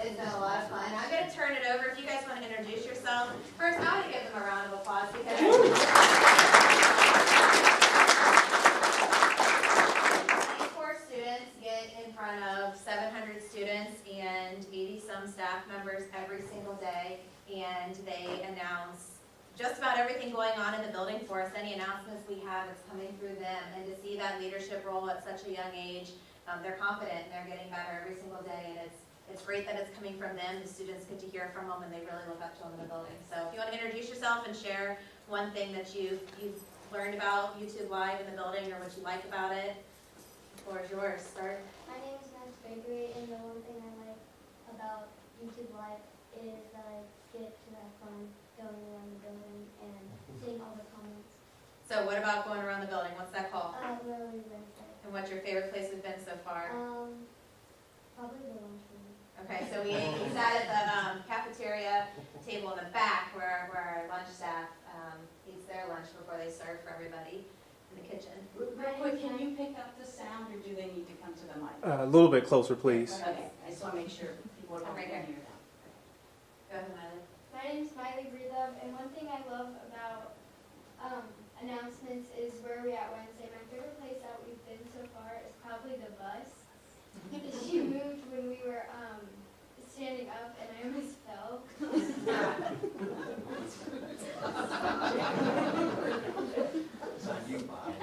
it's been a lot of fun. I'm going to turn it over. If you guys want to introduce yourself, first I want to give them a round of applause because 24 students get in front of 700 students and 80-some staff members every single day, and they announce just about everything going on in the building for us. Any announcements we have, it's coming through them. And to see that leadership role at such a young age, they're confident and they're getting better every single day. And it's great that it's coming from them. The students get to hear from them and they really look up to them in the building. So if you want to introduce yourself and share one thing that you've learned about YouTube Live in the building or what you like about it, the floor is yours. Start. My name is Max Gregory, and the one thing I like about YouTube Live is that I get to have fun going around the building and seeing all the comments. So what about going around the building? What's that called? Really Wednesday. And what's your favorite place we've been so far? Probably the lunchroom. Okay, so we sat at the cafeteria table in the back where our lunch staff eats their lunch before they serve for everybody in the kitchen. Real quick, can you pick up the sound or do they need to come to the mic? A little bit closer, please. Okay, I just want to make sure people don't Right hear there. that. Go ahead, Miley. My name is Miley Breathub, and one thing I love about announcements is where we at Wednesday. My favorite place that we've been so far is probably the bus. She moved when we were standing up, and I almost fell. It's on you, Bob.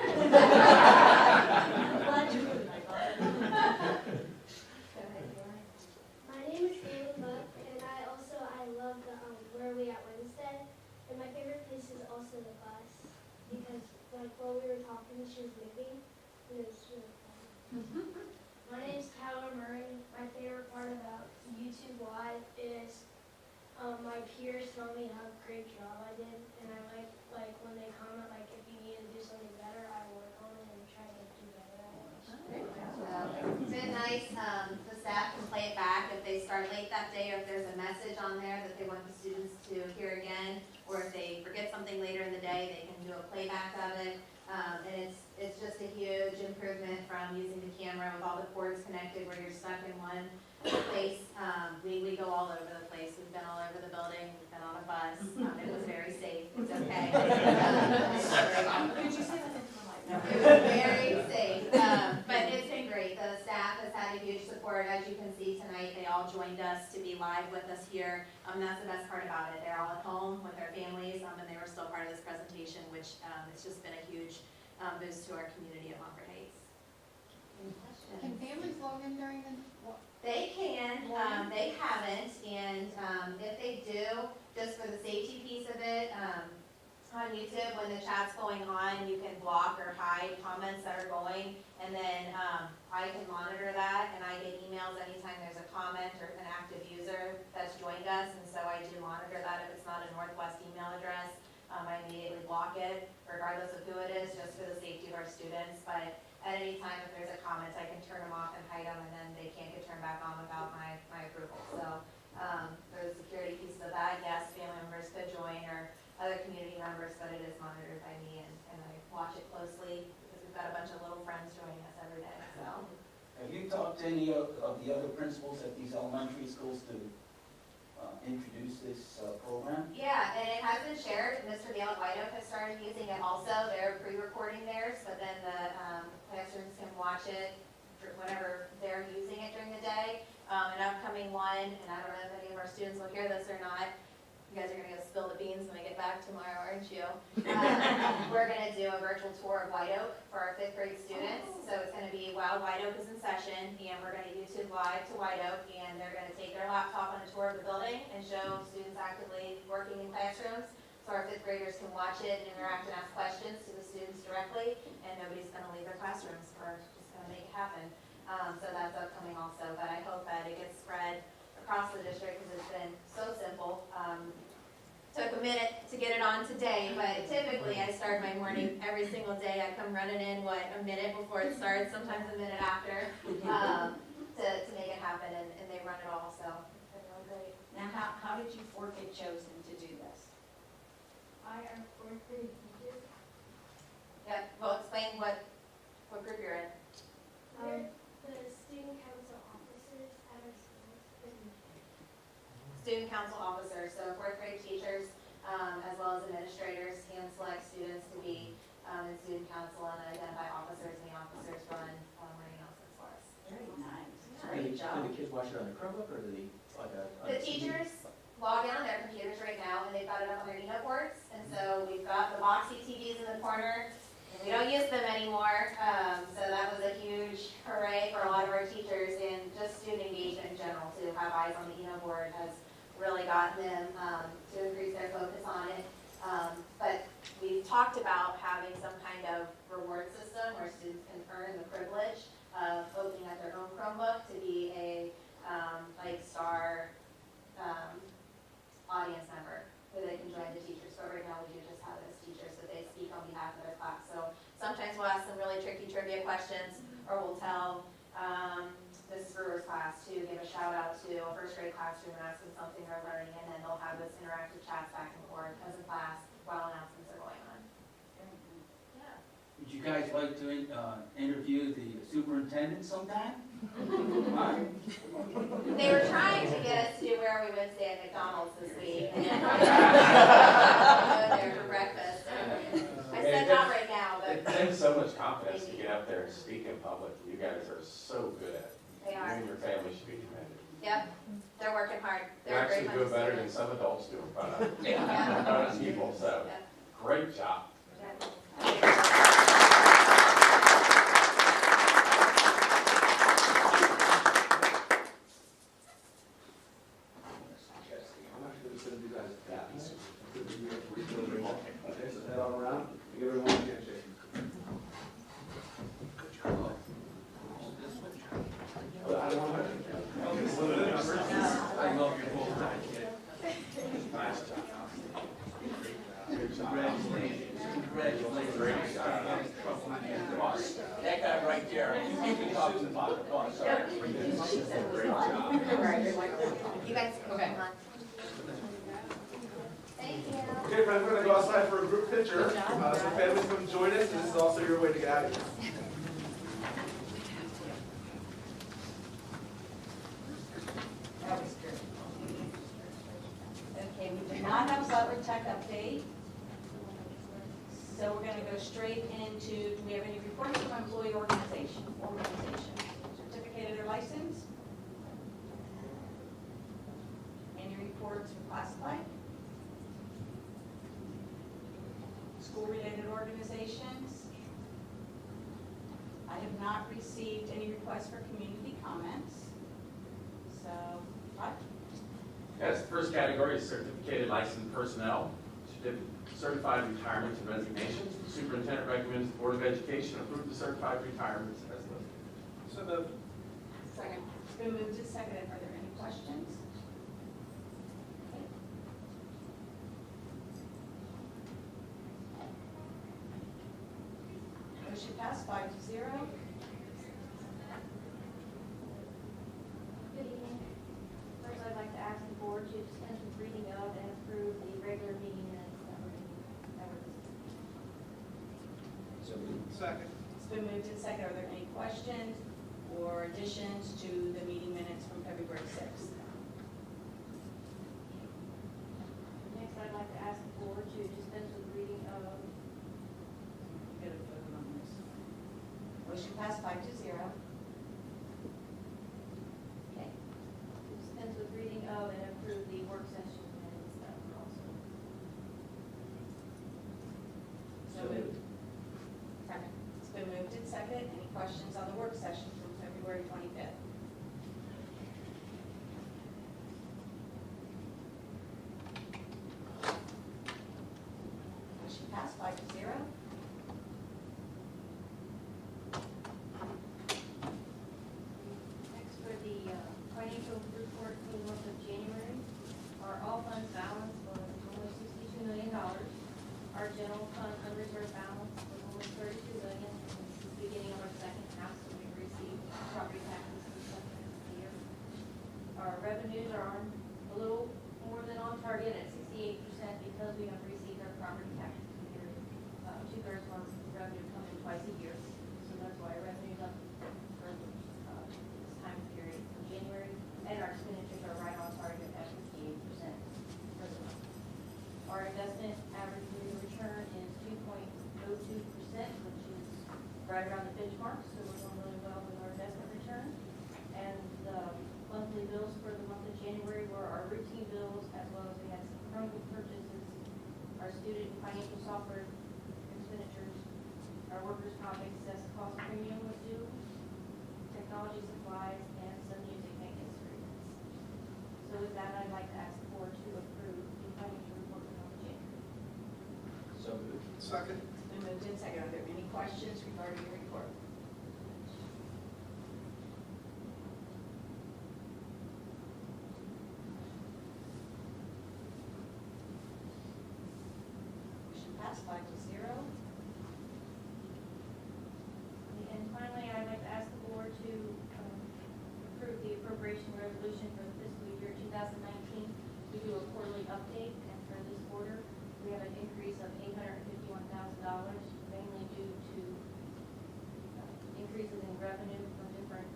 My name is Caleb Buck, and I love the Where Are We At Wednesday. And my favorite place is also the bus, because like while we were talking, she was moving, and it was really fun. My name is Tyler Murray. My favorite part about YouTube Live is my peers tell me how great job I did, and I like when they comment like if you need to do something better, I work on it and try to do better at it. It's been nice. The staff can play it back if they start late that day, or if there's a message on there that they want the students to hear again, or if they forget something later in the day, they can do a playback of it. And it's just a huge improvement from using the camera with all the cords connected where you're stuck in one place. We go all over the place. We've been all over the building. We've been on a bus. It was very safe. It's okay. Could you say that into the mic? It was very safe, but it's been great. The staff has had a huge support. As you can see tonight, they all joined us to be live with us here. That's the best part about it. They're all at home with their families, and they were still part of this presentation, which it's just been a huge boost to our community at Montford Heights. Any questions? Can families log in during the? They can, they haven't, and if they do, just for the safety piece of it, on YouTube, when the chat's going on, you can block or hide comments that are going, and then I can monitor that, and I get emails anytime there's a comment or an active user that's joined us, and so I do monitor that. If it's not a Northwest email address, I immediately block it, regardless of who it is, just for the safety of our students. But at any time, if there's a comment, I can turn them off and hide them, and then they can't get turned back on without my approval. So for the security piece of that, yes, family members could join or other community members, but it is monitored by me, and I watch it closely because we've got a bunch of little friends joining us every day. So Have you talked to any of the other principals at these elementary schools to introduce this program? yeah, and it has been shared. Mr. Dale at White Oak has started using it also. They're pre-recording theirs, but then the classrooms can watch it whenever they're using it during the day. An upcoming one, and I don't know if any of our students will hear this or not. You guys are going to go spill the beans when we get back tomorrow, aren't you? We're going to do a virtual tour of White Oak for our 5th grade students. So it's going to be while White Oak is in session, and we're going to YouTube Live to White Oak, and they're going to take their laptop on a tour of the building and show students actively working in classrooms. So so our fifth graders can watch it and interact and ask questions to the students directly, and nobody's gonna leave their classrooms. We're just gonna make it happen. So that's upcoming also, but I hope that it gets spread across the district because it's been so simple. Took a minute to get it on today, but typically I start my morning every single day. I come running in, a minute before it starts, sometimes a minute after, to make it happen, and they run it all, so it's been really great. Now, how did you four get chosen to do this? I am fourth grade teacher. Yeah, well, explain what group you're in. We're the student council officers at our school. Student council officers, so fourth grade teachers, as well as administrators, hand select students to be in student council and identify officers, and the officers run learning announcements for us. Very nice. Yeah. Great job. Do the kids watch it on their Chromebook, or do they, like a? The teachers log in on their computers right now, and they've got it up on their email boards, and so we've got the boxy TVs in the corner, and we don't use them anymore, so that was a huge hooray for a lot of our teachers, and just student engagement in general, to have eyes on the email board has really gotten them to increase their focus on it. But we've talked about having some kind of reward system where students can earn the privilege of opening up their own Chromebook to be a star audience member where they can join the teachers. But right now we do just have it as teachers, so they speak on behalf of their class. So sometimes we'll ask some really tricky trivia questions, or we'll tell Mrs. Brewer's class to give a shout out to a first grade classroom and ask them something they're learning, and then they'll have this interactive chats back and forth as a class while announcements are going on. Yeah. Would you guys like to interview the superintendent sometime? They were trying to get us to do Where Are We Wednesday at McDonald's this week. And go there for breakfast. I said not right now, It but takes so much confidence to get up there and speak in public. You guys are so good at it. they are. You and your family should be commended. Yep, they're working hard. You They're a actually great do bunch it of better than students. some adults do in front of Yeah. other people, so Yeah. great job. I'm actually just gonna do guys that. Okay, so head on around, give everyone a handshake. I don't want to. I love your whole time, kid. Nice job. Congratulations. Congratulations. Great job. That guy right there, you can talk to the father. Go on, sorry. Great job. You guys, okay, come on. Thank you. Okay, friends, we're gonna go outside for a group picture. So families come join us, and this is also your way to get out of here. That was good. Okay, we do not have Butler Tech update. So we're gonna go straight into, do we have any reports from employee organization? Certificated or licensed? Any reports from classified? School-related organizations? I have not received any requests for community comments. So, what? Yes, the first category is certificated licensed personnel, certified retirements and resignations. The superintendent recommends the Board of Education approve the certified retirements as listed. So moved. Second. It's been moved and seconded. Are there any questions? Okay. Motion passed 5-0. Good evening. First, I'd like to ask the board to dispense with reading of and approve the regular meeting minutes that were So second. It's been moved and seconded. Are there any questions or additions to the meeting minutes from February 6th? Next, I'd like to ask the board to dispense with reading of, Get a vote on this. Motion passed 5-0. Okay. dispense with reading of and approve the work session minutes that were also. So moved. Second. It's been moved and seconded. Any questions on the work session from February 25th? right around the benchmark, so we're doing really well with our investment return. And the monthly bills for the month of January were our routine bills, as well as we had some Chromebook purchases, our student financial software expenditures, our workers' comp excess cost premium was due, technology supplies, and some music maintenance agreements. So with that, I'd like to ask the board to approve the financial report for the month of January. So moved. Second. It's been moved in second. Are there any questions regarding the report? Motion passed 5-0. And finally, I'd like to ask the board to approve the appropriation resolution for the fiscal year 2019. We do a quarterly update, and for this quarter, we have an increase of $851,000, mainly due to increases in revenue from different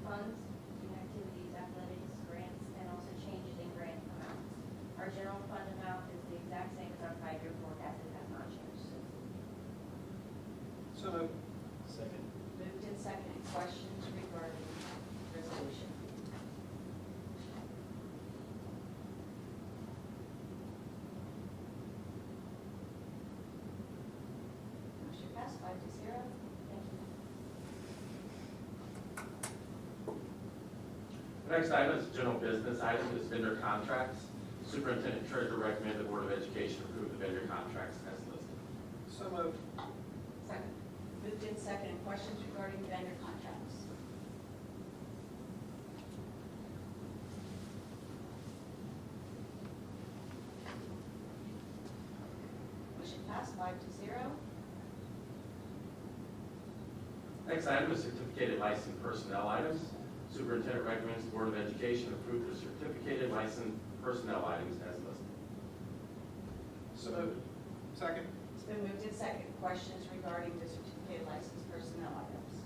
funds, student activities, athletics, grants, and also changes in grant amounts. Our general fund amount is the exact same as our 5-year forecast. It has not changed since. So moved. Second. Moved in second. Questions regarding resolution? Motion passed 5-0. Thank you. The next item is general business item, is vendor contracts. Superintendent Treasurer recommended the Board of Education approve the vendor contracts as listed. So moved. Second. Moved in second. Questions regarding vendor contracts? Motion passed 5-0. Next item is certificated licensed personnel items. Superintendent recommends the Board of Education approve the certificated licensed personnel items as listed. So moved. Second. It's been moved in second. Questions regarding the certificated licensed personnel items?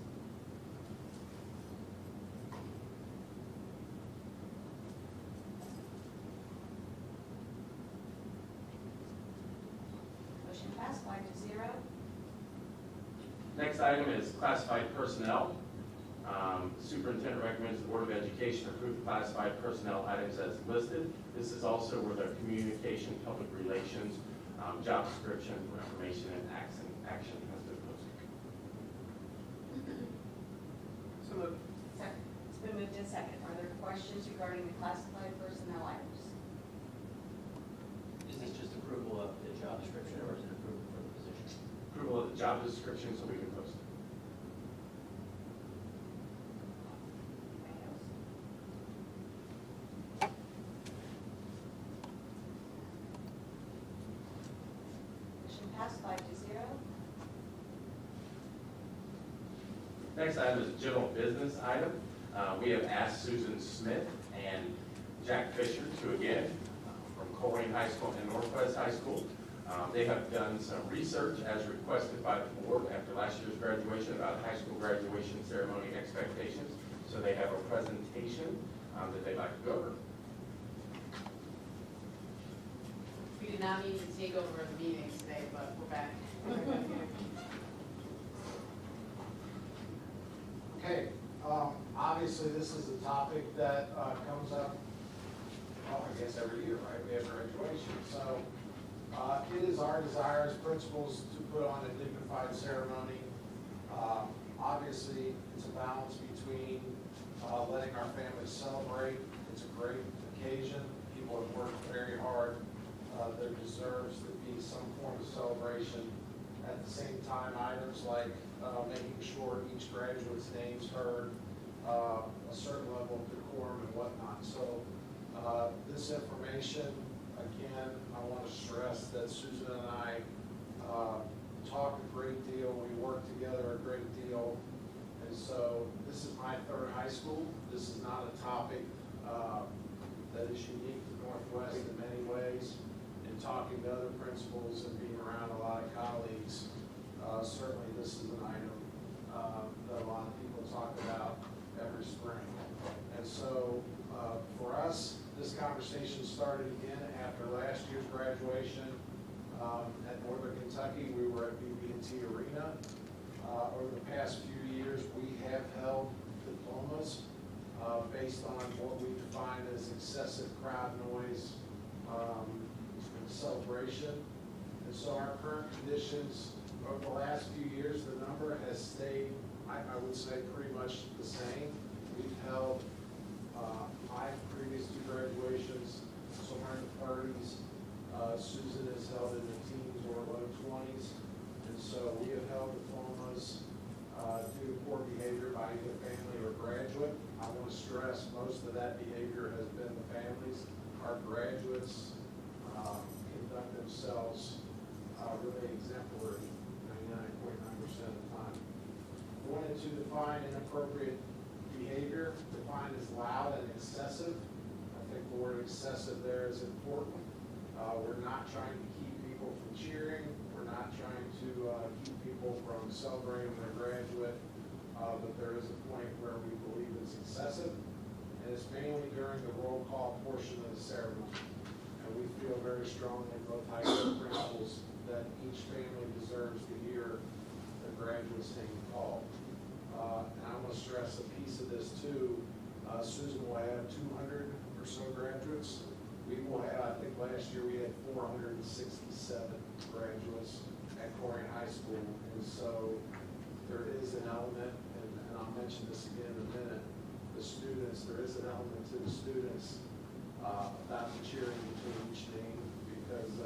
Motion passed 5-0. Next item is classified personnel. Superintendent recommends the Board of Education approve the classified personnel items as listed. This is also where the communication, public relations, job description, for information, and action has been posted. So moved. Second. It's been moved in second. Are there questions regarding the classified personnel items? Is this just approval of the job description, or is it approval for the position? Approval of the job description so we can post it. Motion passed 5-0. Next item is a general business item. We have asked Susan Smith and Jack Fisher to again, from Colerain High School and Northwest High School. They have done some research as requested by the board after last year's graduation about high school graduation ceremony expectations. So they have a presentation that they'd like to go over. We did not mean to take over the meetings today, but we're back. Okay, obviously, this is a topic that comes up, well, I guess every year, right? We have graduation. So it is our desire as principals to put on a dignified ceremony. Obviously, it's a balance between letting our families celebrate. It's a great occasion. People have worked very hard. There deserves to be some form of celebration. At the same time, items like making sure each graduate's name's heard, a certain level of decorum and whatnot. So this information, again, I want to stress that Susan and I talk a great deal. We work together a great deal. And so this is my third high school. This is not a topic that is unique to Northwest in many ways. In talking to other principals and being around a lot of colleagues, certainly this is an item that a lot of people talk about every spring. And so for us, this conversation started again after last year's graduation at Northern Kentucky. We were at BB&T Arena over the past few years, we have held diplomas based on what we define as excessive crowd noise and celebration. And so our current conditions over the last few years, the number has stayed, I would say, pretty much the same. We've held 5 previous 2 graduations, somewhere in the 30s. Susan has held in the teens or low 20s. And so we have held diplomas due to poor behavior by either family or graduate. I want to stress most of that behavior has been the families. Our graduates conduct themselves really exemplary 99.9% of the time. I wanted to define inappropriate behavior, defined as loud and excessive. I think the word excessive there is important. We're not trying to keep people from cheering. We're not trying to keep people from celebrating their graduate, but there is a point where we believe it's excessive, and it's mainly during the roll call portion of the ceremony. And we feel very strongly, both high school principals, that each family deserves to hear the graduate's name called. And I want to stress a piece of this too. Susan will have 200 or so graduates. We will have, I think last year we had 467 graduates at Corrigan High School. And so there is an element, and I'll mention this again in a minute, the students, there is an element to the students about the cheering between each name, because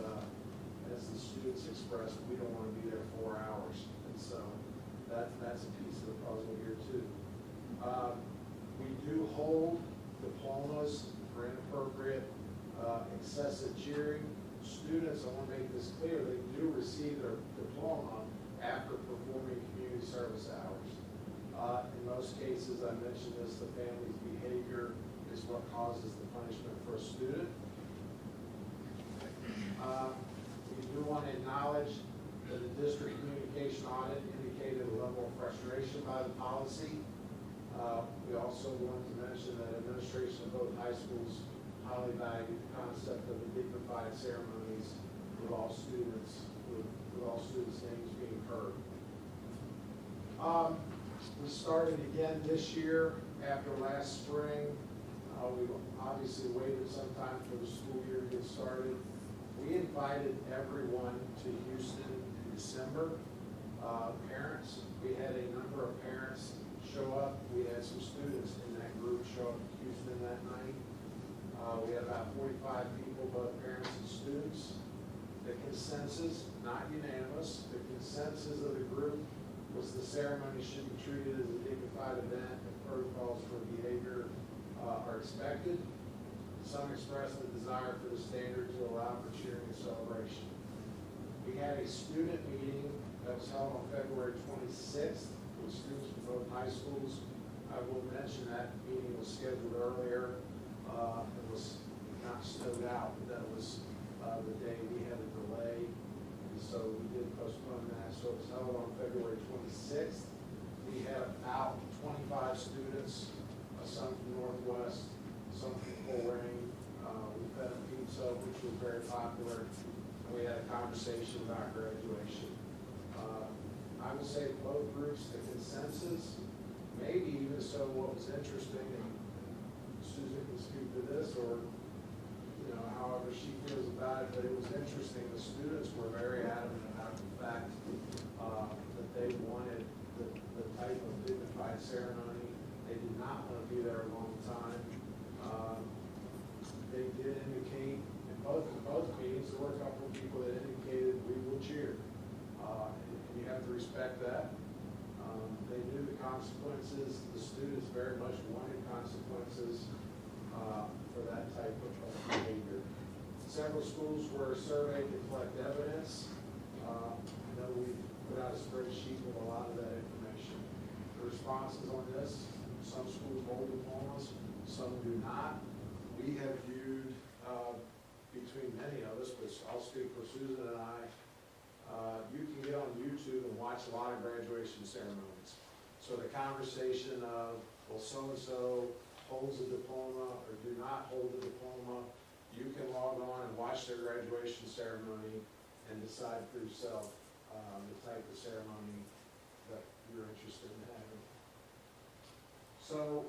as the students expressed, we don't want to be there 4 hours. And so that's a piece of the puzzle here too. We do hold diplomas for inappropriate excessive cheering. Students, I want to make this clear, they do receive their diploma after performing community service hours. In most cases, I mentioned this, the family's behavior is what causes the punishment for a student. We do want to acknowledge that the district communication audit indicated a level of frustration by the policy. We also want to mention that administration of both high schools highly valued the concept of the dignified ceremonies with all students names being heard. We started again this year after last spring. We obviously waited some time for the school year to get started. We invited everyone to Houston in December. Parents, we had a number of parents show up. We had some students in that group show up to Houston that night. We had about 45 people, both parents and students. The consensus, not unanimous, the consensus of the group was the ceremony should be treated as a dignified event and protocols for behavior are expected. Some expressed the desire for the standard to allow for cheering and celebration. We had a student meeting that was held on February 26th with students from both high schools. I will mention that meeting was scheduled earlier. It was not snowed out, but that was the day we had a delay, and so we did postpone that. So it was held on February 26th. We had about 25 students, some from Northwest, some from Colerain. We fed them pizza, which was very popular, and we had a conversation about graduation. I would say both groups, the consensus, maybe even so what was interesting, and Susan can speak to this, or however she feels about it, but it was interesting. The students were very adamant about the fact that they wanted the type of dignified ceremony. They did not want to be there a long time. They did indicate in both meetings, there were a couple of people that indicated we will cheer, and you have to respect that. They knew the consequences. The students very much wanted consequences for that type of behavior. Several schools were surveyed to collect evidence. I know we put out a spreadsheet with a lot of that information. The responses on this, some schools hold diplomas, some do not. We have viewed, between many of us, but I'll speak for Susan and I, you can get on YouTube and watch a lot of graduation ceremonies. So the conversation of, well, so-and-so holds a diploma or do not hold a diploma, you can log on and watch their graduation ceremony and decide for yourself the type of ceremony that you're So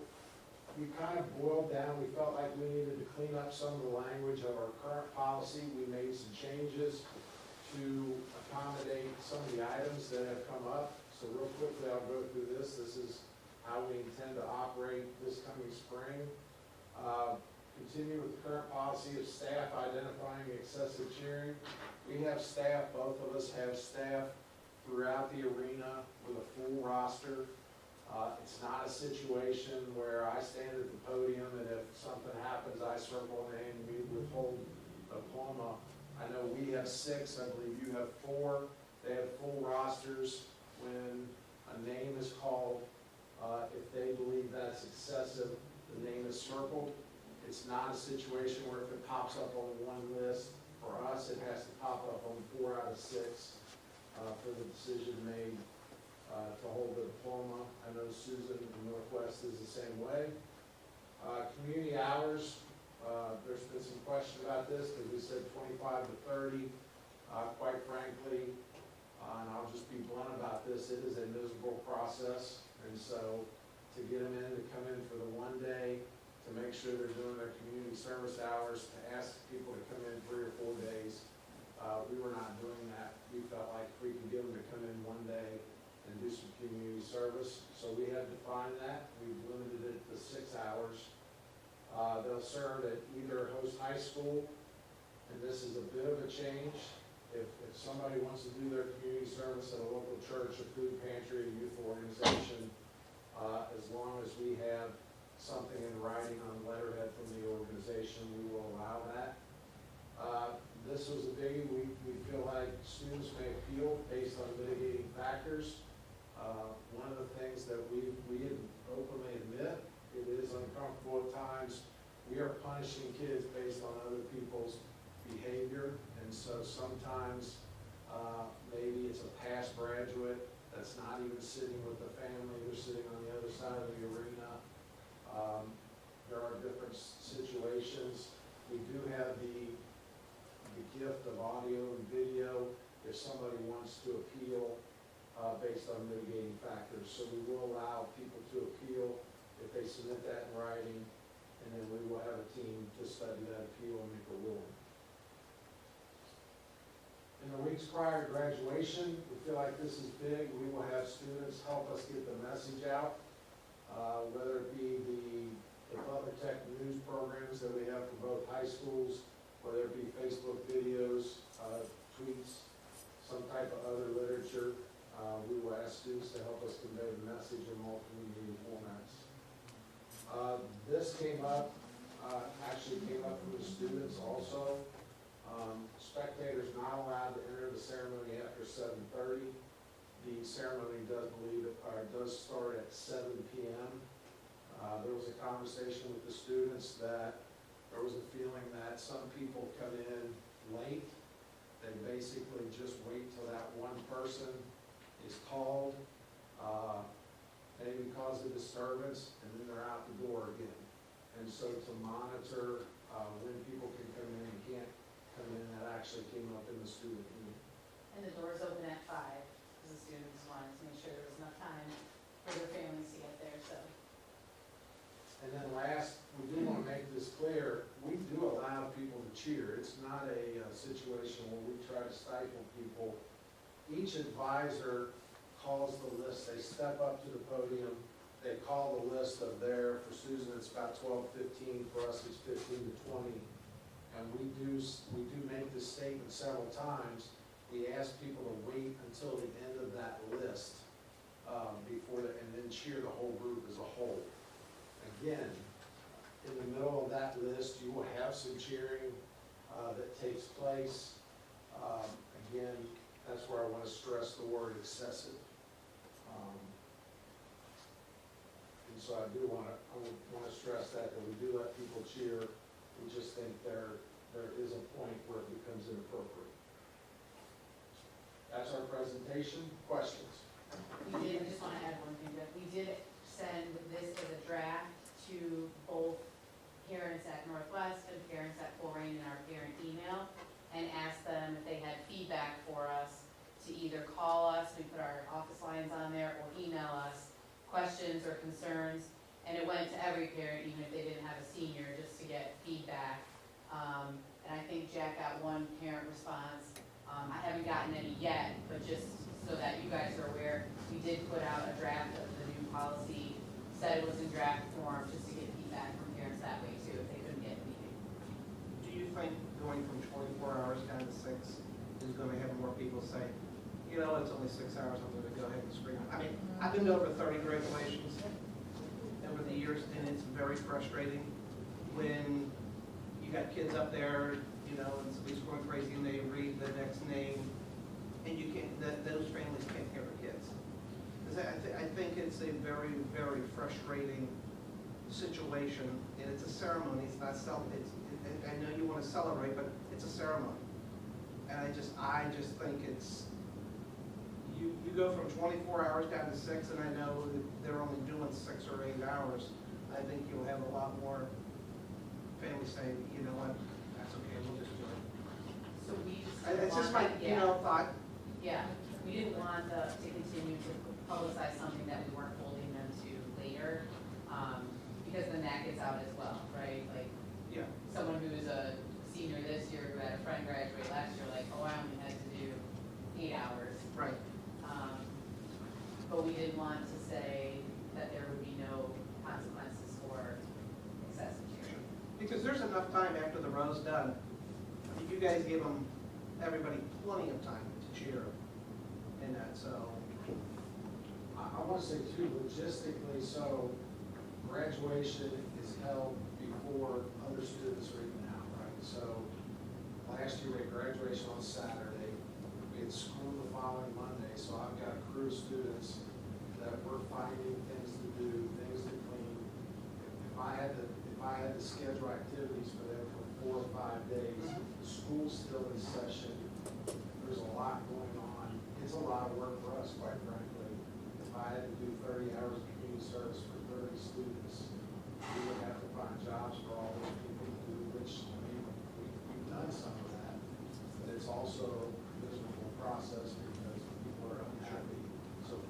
we kind of boiled down, we felt like we needed to clean up some of the language of our current policy. We made some changes to accommodate some of the items that have come up. So real quickly, I'll go through this. This is how we intend to operate this coming spring. Continue with the current policy of staff identifying excessive cheering. We have staff, both of us have staff throughout the arena with a full roster. It's not a situation where I stand at the podium and if something happens, I circle a name and we withhold a diploma. I know we have 6, I believe you have 4. They have full rosters. When a name is called, if they believe that's excessive, the name is circled. It's not a situation where if it pops up on one list, for us, it has to pop up on 4 out of 6 for the decision made to hold the diploma. I know Susan in Northwest is the same way. Community hours, there's been some question about this because we said 25 to 30. Quite frankly, and I'll just be blunt about this, it is a miserable process. And so to get them in, to come in for the one day, to make sure they're doing their community service hours, to ask people to come in 3 or 4 days, we were not doing that. We felt like we could get them to come in one day and do some community service. So we have defined that. We've limited it to 6 hours. They'll serve at either Host High School, and this is a bit of a change. If somebody wants to do their community service at a local church, a food pantry, a youth organization, as long as we have something in writing on letterhead from the organization, we will allow that. This was a biggie. We feel like students may appeal based on mitigating factors. One of the things that we openly admit, it is uncomfortable at times. We are punishing kids based on other people's behavior, and so sometimes maybe it's a past graduate that's not even sitting with the family, they're sitting on the other side of the arena. There are different situations. We do have the gift of audio and video if somebody wants to appeal based on mitigating factors. So we will allow people to appeal if they submit that in writing, and then we will have a team to study that appeal and make a ruling. In the weeks prior to graduation, we feel like this is big. We will have students help us get the message out, whether it be the Butler Tech news programs that we have for both high schools, whether it be Facebook videos, tweets, some type of other literature. We will ask students to help us convey the message in multiple media formats. This came up, actually came up from the students also. Spectators not allowed to enter the ceremony after 7:30. The ceremony does start at 7 p.m. There was a conversation with the students that there was a feeling that some people come in late. They basically just wait till that one person is called, maybe cause a disturbance, and then they're out the door again. And so to monitor when people can come in and can't come in, that actually came up in the student meeting. And the doors open at 5, because the students wanted to make sure there was enough time for their families to get there, so. And then last, we do want to make this clear, we do allow people to cheer. It's not a situation where we try to stifle people. Each advisor calls the list, they step up to the podium, they call the list of for Susan, it's about 12, 15, for us it's 15 to 20. And we do make this statement several times. We ask people to wait until the end of that list and then cheer the whole group as a whole. Again, in the middle of that list, you will have some cheering that takes place. Again, that's where I want to stress the word excessive. And so I want to stress that we do let people cheer. We just think there is a point where it becomes inappropriate. That's our presentation. Questions? I just want to add one thing, that we did send this as a draft to both parents at Northwest and parents at Colerain in our parent email, and asked them if they had feedback for us to either call us, we put our office lines on there, or email us questions or concerns. and it went to every parent, even if they didn't have a senior, just to get feedback. And I think Jack got one parent response. I haven't gotten any yet, but just so that you guys are aware, we did put out a draft of the new policy, said it was in draft form, just to get feedback from parents that way too, if they couldn't get anything. Do you think going from 24 hours down to 6 is going to have more people say, you know, it's only 6 hours, I'm going to go ahead and screen it? I mean, I've been to over 30 graduations over the years, and it's very frustrating when you got kids up there, you know, and somebody's going crazy and they read the next name, and you can't, those families can't hear the kids. 'Cause I think it's a very, very frustrating situation, and it's a ceremony, it's not I know you want to celebrate, but it's a ceremony. And I just think it's, you go from 24 hours down to 6, and I know that they're only doing 6 or 8 hours. I think you'll have a lot more families saying, you know what, that's okay, we'll just do it. So we just. It's just my, wanted- you know, thought. Yeah, we didn't want to continue to publicize something that we weren't holding them to later, because then that gets out as well, right? Like, Yeah. someone who is a senior this year who had a friend graduate last year, like, oh, I only had to do 8 hours. Right. But we didn't want to say that there would be no consequences for excessive cheering. Because there's enough time after the row's done. I mean, you guys give everybody plenty of time to cheer in that, so. I want to say too, logistically, so graduation is held before other students are even out, right? So last year we had graduation on Saturday, we had school the following Monday, so I've got a crew of students that were finding things to do, things to clean. If I had to schedule activities for them for 4 or 5 days, the school's still in session, there's a lot going on. It's a lot of work for us, quite frankly. If I had to do 30 hours of community service for 30 students, we would have to find jobs for all those people to do, which, I mean, we've done some of that. But it's also a miserable process because people are unhappy. So,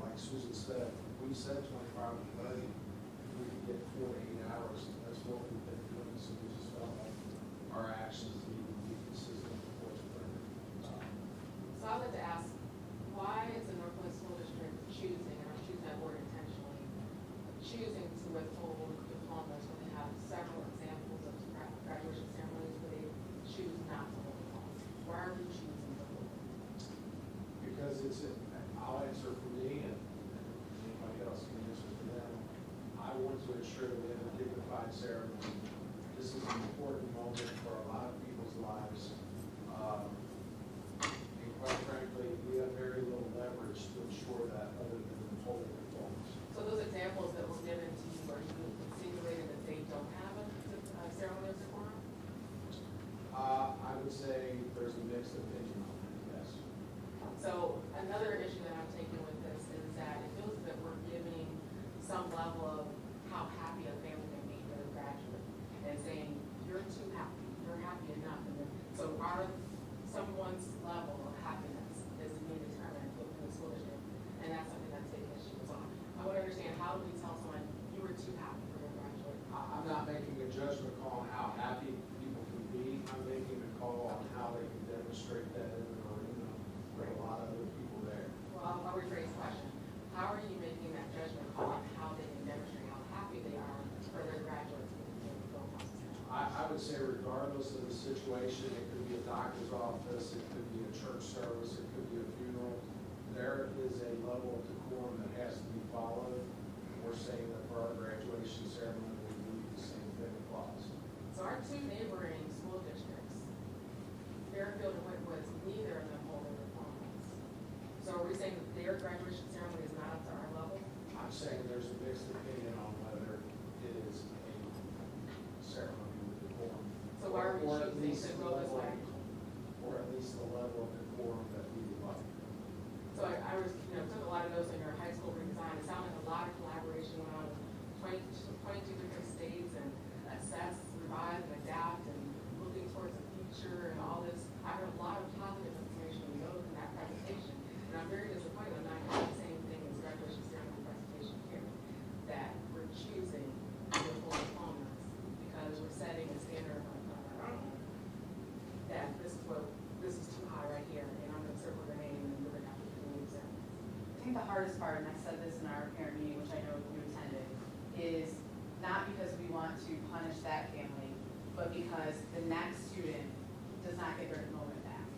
like Susan said, we said 25 to 30, if we could get 4 to 8 hours, that's what we've been doing. So we just felt like our actions need to be consistent with what's occurring. So I would like to ask, why is the Northwest School District choosing, and I'm choosing that word intentionally, choosing to withhold diplomas when they have several examples of graduation ceremonies where they choose not to hold diplomas? Why are we choosing to hold them? Because I'll answer for me and anybody else can answer for them. I want to ensure that we have a dignified ceremony. This is an important moment for a lot of people's lives. And quite frankly, we have very little leverage to ensure that other than holding diplomas. So those examples that were given to you, are you insinuating that they don't have a ceremony of decorum? I would say there's a mixed opinion on that, yes. So another issue that I'm taking with this is that it feels that we're giving some level of how happy a family can be for the graduate and saying, you're too happy, you're happy enough. And then, so someone's level of happiness is being determined within the school district, and that's something that's taking issues on. I would understand, how do we tell someone you were too happy for your graduate? I'm not making a judgment call on how happy people can be. I'm making a call on how they can demonstrate that in the arena with a lot of other people there. Well, I'll rephrase the question. How are you making that judgment call on how they can demonstrate how happy they are for their graduates in the Fieldhouse? I would say regardless of the situation, it could be a doctor's office, it could be a church service, it could be a funeral. There is a level of decorum that has to be followed. We're saying that for our graduation ceremony, we believe the same thing applies. So our two neighboring school districts, Fairfield and Wentwoods, neither of them hold their diplomas. So are we saying that their graduation ceremony is not up to our level? I'm saying there's a mixed opinion on whether it is a ceremony with decorum. So why are we Or at choosing least to the go this level- way? Or at least the level of decorum that we would like. So I was, took a lot of notes on your high school redesign. It sounded like a lot of collaboration went on with 22 different states and assess, revise, and adapt, and hardest part, and I said this in our parent meeting, which I know you attended, is not because we want to punish that family, but because the next student does not get their moment back.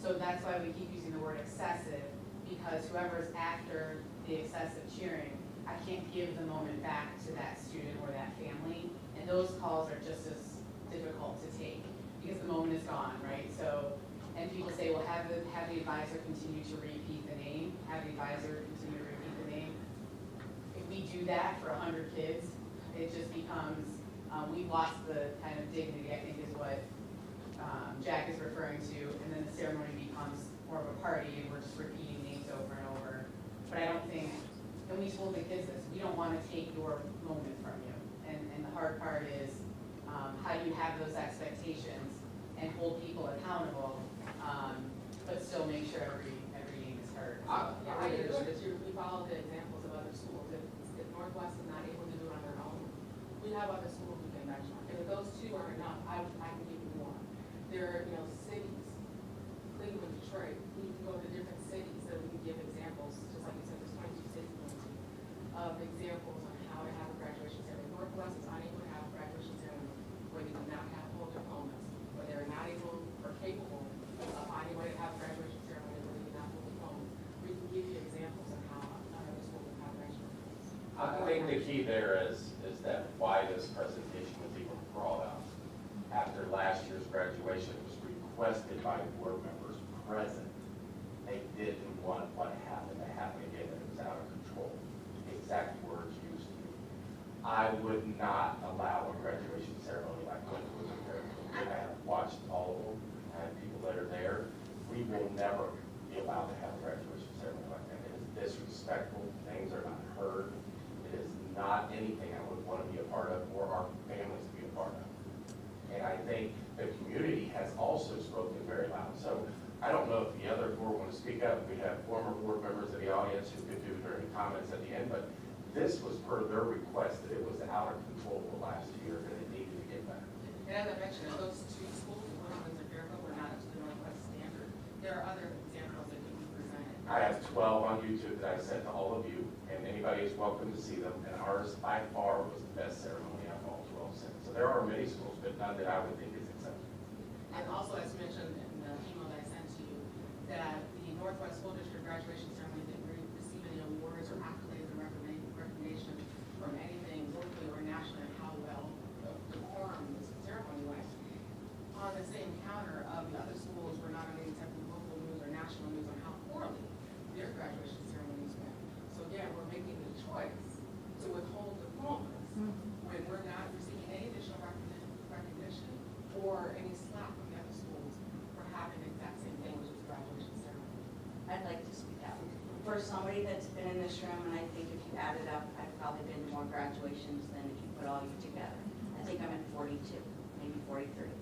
So that's why we keep using the word excessive, because whoever's after the excessive cheering, I can't give the moment back to that student or that family, and those calls are just as difficult to take, because the moment is gone, right? So, and people say, well, have the advisor continue to repeat the name, have the advisor continue to repeat the name. If we do that for 100 kids, it just becomes, we've lost the kind of dignity, I think is what Jack is referring to, and then the ceremony becomes more of a party, and we're just repeating names over and over. But I don't think, and we told the kids this, we don't want to take your moment from you. And the hard part is, how do you have those expectations and hold people accountable, but still make sure every name is heard. Yeah, I agree with you. We follow the examples of other schools. If Northwest is not able to do it on their own, we have other schools we can benchmark. And if those two aren't enough, I can give you more. There are, cities, Cleveland, Detroit, we can go to different cities that we can give examples, just like you said, there's 22 cities of examples on how to have a graduation ceremony. Northwest is unable to have a graduation ceremony where they do not have hold diplomas, where they're not able or capable of finding a way to have a graduation ceremony where they do not hold diplomas. We can give you examples of how other schools have graduation ceremonies. I think the key there is that why this presentation was even brought up. After last year's graduation, it was requested by board members present. They didn't want what happened to happen again, and it was out of control. Exact words used to be. I would not allow a graduation ceremony like what was occurring. I have watched all of them. I have people that are there. We will never be allowed to have a graduation ceremony like that. It is disrespectful. Things are not heard. It is not anything I would want to be a part of or our families to be a part of. And I think the community has also spoken very loud. So I don't know if the other board want to speak up. We have former board members in the audience who could do their comments at the end, but this was per their request that it was out of control the last year and it needed to get better. And as I mentioned, those two schools, one of them is Fairfield, were not up to the Northwest standard. There are other examples that can be presented. I have 12 on YouTube that I sent to all of you, and anybody is welcome to see them. And ours, by far, was the best ceremony I've all 12 sent. So there are many schools, but none that I would think is acceptable. And also, as mentioned in the email that I sent to you, that the Northwest School District graduation ceremony didn't receive any awards or accolades or recognition from anything locally or nationally on how well the decorum this ceremony went. On the same counter of the other schools were not only accepting local news or national news on how poorly their graduation ceremonies went. So again, we're making the choice to withhold diplomas when we're not receiving any additional recognition or any slack from the other schools for having the exact same thing, which is graduation ceremony. I'd like to speak out. For somebody that's been in this room, and I think if you add it up, I've probably been to more graduations than if you put all you together. I think I'm at 42, maybe 43.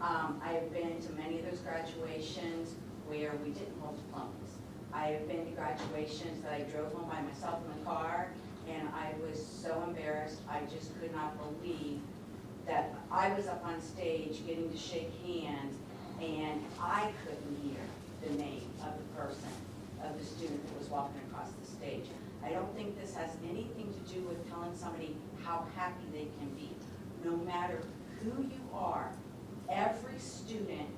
I have been to many of those graduations where we didn't hold diplomas. I have been to graduations that I drove home by myself in the car, and I was so embarrassed. I just could not believe that I was up on stage getting to shake hands, and I couldn't hear the name of the person, of the student that was walking across the stage. I don't think this has anything to do with telling somebody how happy they can be. No matter who you are, every student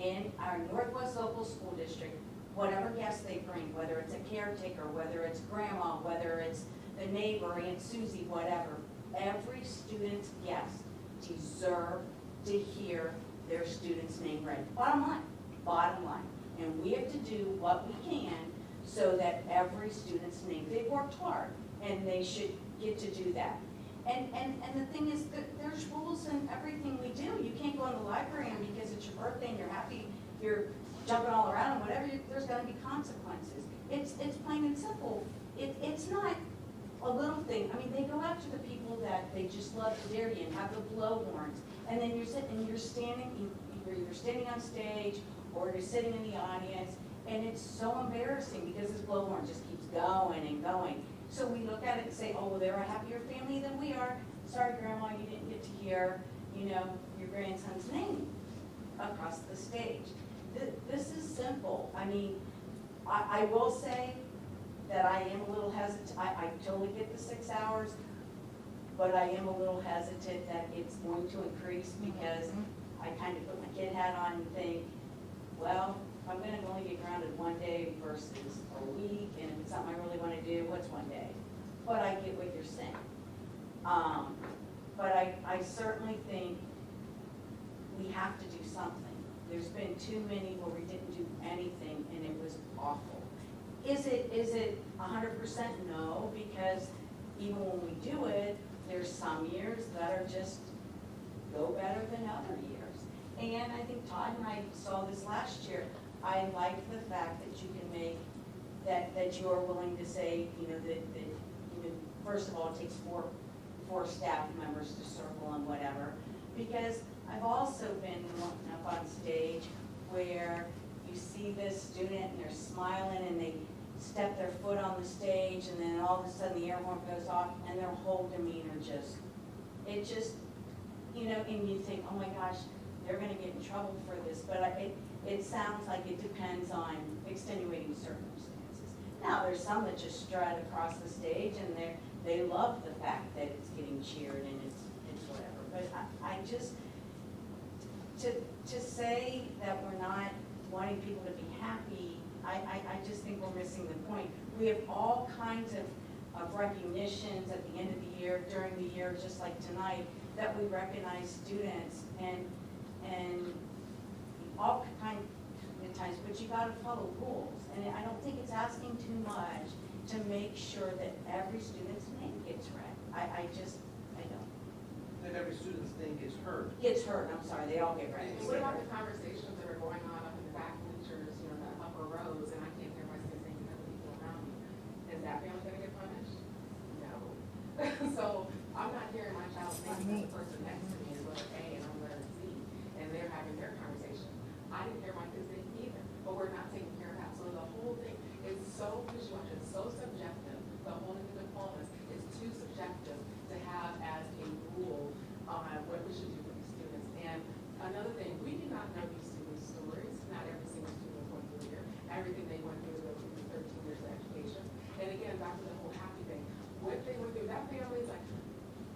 in our Northwest Local School District, whatever guest they bring, whether it's a caretaker, whether it's grandma, whether it's the neighbor, Aunt Susie, whatever, every student's guest deserve to hear their student's name read. Bottom line. And we have to do what we can so that every student's name, they've worked hard, and they should get to do that. And the thing is that there's rules in everything we do. You can't go in the library and because it's your birthday and you're happy, you're jumping all around and whatever, there's gonna be consequences. It's plain and simple. It's not a little thing. I mean, they go after the people that they just love to dare you and have the blowhorns. And then you're sitting and you're standing on stage or you're sitting in the audience, and it's so embarrassing because this blowhorn just keeps going and going. So we look at it and say, oh, well, they're a happier family than we are. Sorry, Grandma, you didn't get to hear, your grandson's name across the stage. This is simple. I mean, I will say, that I am a little hesitant, I totally get the 6 hours, but I am a little hesitant that it's going to increase because I kind of put my kid hat on and think, well, if I'm gonna only get grounded one day versus a week, and if it's something I really wanna do, what's one day? But I get what you're saying. But I certainly think we have to do something. There's been too many where we didn't do anything and it was awful. Is it 100%? No, because even when we do it, there's some years that are just go better than other years. And I think Todd and I saw this last year. I like the fact that you can make, that you are willing to say, that first of all, it takes four staff members to circle and whatever. Because I've also been up on stage where you see this student and they're smiling and they step their foot on the stage and then all of a sudden the air horn goes off and their whole demeanor just, and you think, oh my gosh, they're gonna get in trouble for this, but it sounds like it depends on extenuating circumstances. Now, there's some that just strut across the stage and they love the fact that it's getting cheered and it's whatever, but I just, to say that we're not wanting people to be happy, I just think we're missing the point. We have all kinds of recognitions at the end of the year, during the year, just like tonight, that we recognize students and all kinds of times, but you gotta follow rules. And I don't think it's asking too much to make sure that every student's name gets read. I don't. That every student's name gets heard. Gets heard, I'm sorry, they all get read. What about the conversations that are going on up in the back bleachers, the upper rows, and I can't hear my students thinking of the people around me? Is that family gonna get punished? No. So I'm not hearing my child thinking the person next to me is letter A and I'm letter Z, and they're having their conversation. I didn't hear my kids think either, but we're not taking care of that. So the whole thing is so visual, it's so subjective. The whole thing of diplomas is too subjective to have as a rule on what we should do for these students. And another thing, we do not know these students' stories. Not every single student is going through here. Everything they went through is going through 13 years of education. And again, back to the whole happy thing. What they went through, that family is like,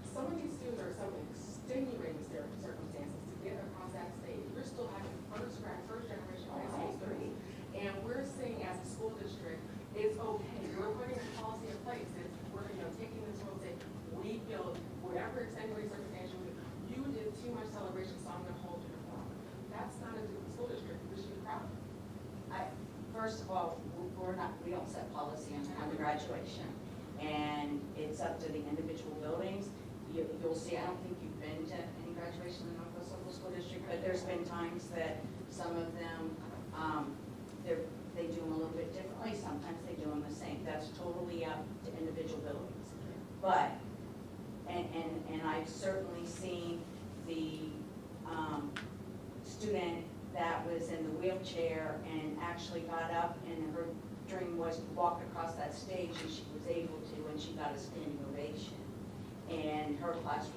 some of these students are some extenuating circumstances to get across that stage. We're still having first generation high school students. And we're saying as a school district, it's okay. We're putting a policy in place. We're taking this role and saying, we feel whatever extenuating circumstance you did too much celebration, so I'm going to hold you accountable. That's not a school district. We should be proud of. First of all, we don't set policy on the graduation. And it's up to the individual buildings. You'll see, I don't think you've been to any graduation in the Northwest Local School District, but there's been times that some of them, they do them a little bit differently. Sometimes they do them the same. That's totally up to individual buildings. But, and I've certainly seen the student that was in the wheelchair and actually got up and her dream was to walk across that stage and she was able to and she got a standing ovation. And her class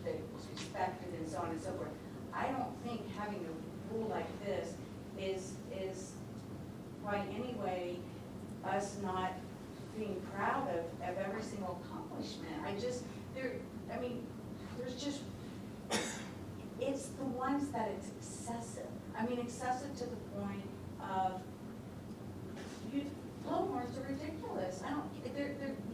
was respected and so on and so forth. I don't think having a rule like this is by any way us not being proud of every single accomplishment. There's just, it's the ones that it's excessive. Excessive to the point of, blowhorns are ridiculous.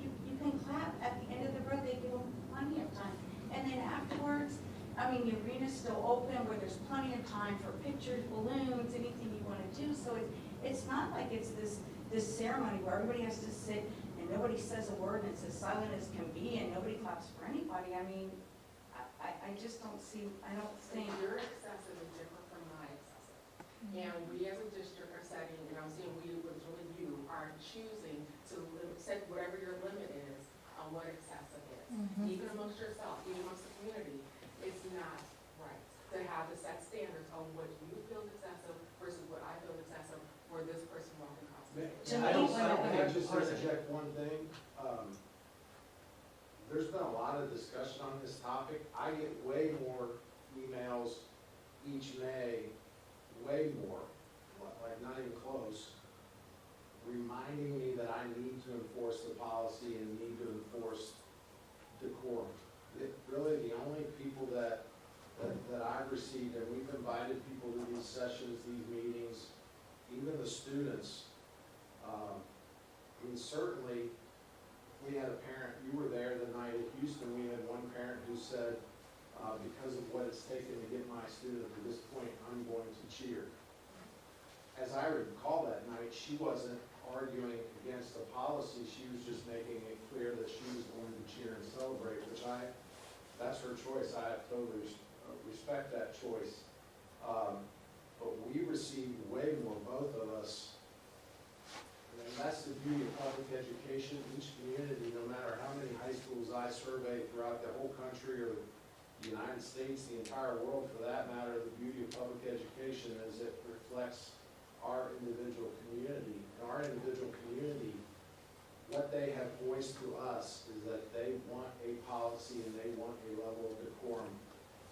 You can clap at the end of the road, they give them plenty of time. And then afterwards, the arena's still open where there's plenty of time for pictures, balloons, anything you want to do. So it's not like it's this ceremony where everybody has to sit and nobody says a word and it's as silent as can be and nobody claps for anybody. I just don't see, I don't think. Your excessive is different from my excessive. And we as a district are setting, and I'm saying we, but it's really you, are choosing to set whatever your limit is on what excessive is. Even amongst yourself, even amongst the community, it's not right to have the set standards on what you feel is excessive versus what I feel is excessive for this person walking across the stage. I don't just interject one thing. There's been a lot of discussion on this topic. I get way more emails each May, way more, like not even close, reminding me that I need to enforce the policy and need to enforce decorum. Really, the only people that I've received, and we've invited people to these sessions, these meetings, even the students. I mean, certainly, we had a parent, you were there the night at Houston, we had one parent who said, because of what it's taken to get my student to this point, I'm going to cheer. As I recall that night, she wasn't arguing against the policy, she was just making it clear that she was going to cheer and celebrate, which that's her choice, I totally respect that choice. But we received way more, both of us. And that's the beauty of public education. Each community, no matter how many high schools I survey throughout the whole country or the United States, the entire world for that matter, the beauty of public education is it reflects our individual community. In our individual community, what they have voiced to us is that they want a policy and they want a level of decorum.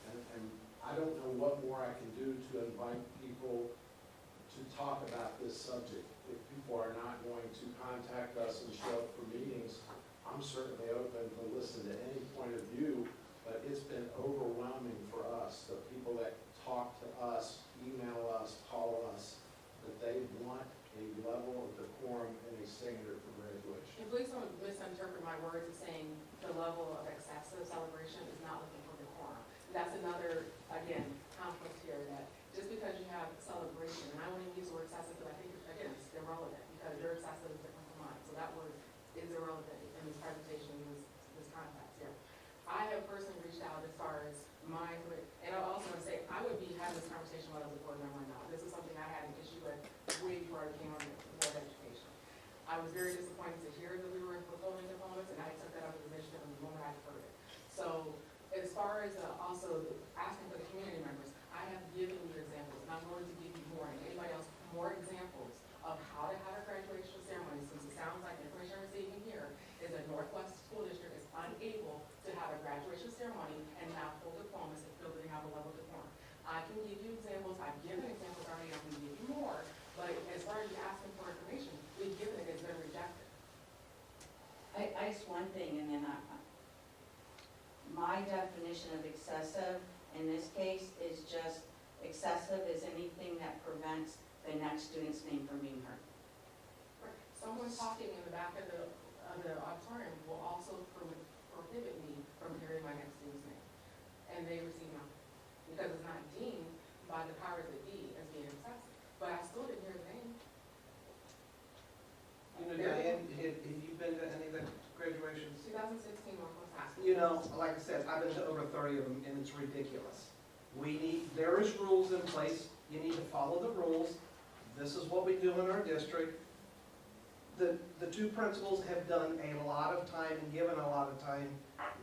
And I don't know what more I can do to invite people to talk about this subject. If people are not going to contact us and show up for meetings, I'm certainly open to listen to any point of view, but it's been overwhelming for us, the people that talk to us, email us, call us, that they want a level of decorum and a standard for graduation. And please don't misinterpret my words as saying the level of excessive celebration is not looking for decorum. That's another, again, conflict here, that just because you have celebration, and I won't even use the word excessive, but I think, again, it's irrelevant, because your excessive is different from mine. So that word is irrelevant in this presentation, in this context here. I have personally reached out as far as mine, and I also want to say, I would be having this conversation when I was a board member or not. This is something I had an issue with way before I became on the board of education. I was very disappointed to hear that we were withholding diplomas, and I took that up as an initiative the moment I heard it. So as far as also asking for the community members, I have given you examples, and I'm going to give you more, and anybody else, more examples of how to have a graduation ceremony, since it sounds like the information I'm receiving here is that Northwest School District is unable to have a graduation ceremony and have full diplomas and feel that they have a level of decorum. I can give you examples, I've given examples already, I'm going to give you more, but as far as you asking for information, we've given it, it's been rejected. I just one thing, and then my definition of excessive in this case is just excessive is anything that prevents the next student's name from being heard. Someone talking in the back of the auditorium will also prohibit me from hearing my next student's name, and they receive nothing, because it's not deemed by the powers that be as being excessive, but I still didn't hear the name. You know, Diane, have you been to any of the graduations? 2016 Northwest High School. You know, like I said, I've been to over 30 of them, and it's ridiculous. There is rules in place, you need to follow the rules. This is what we do in our district. The two principals have done a lot of time and given a lot of time,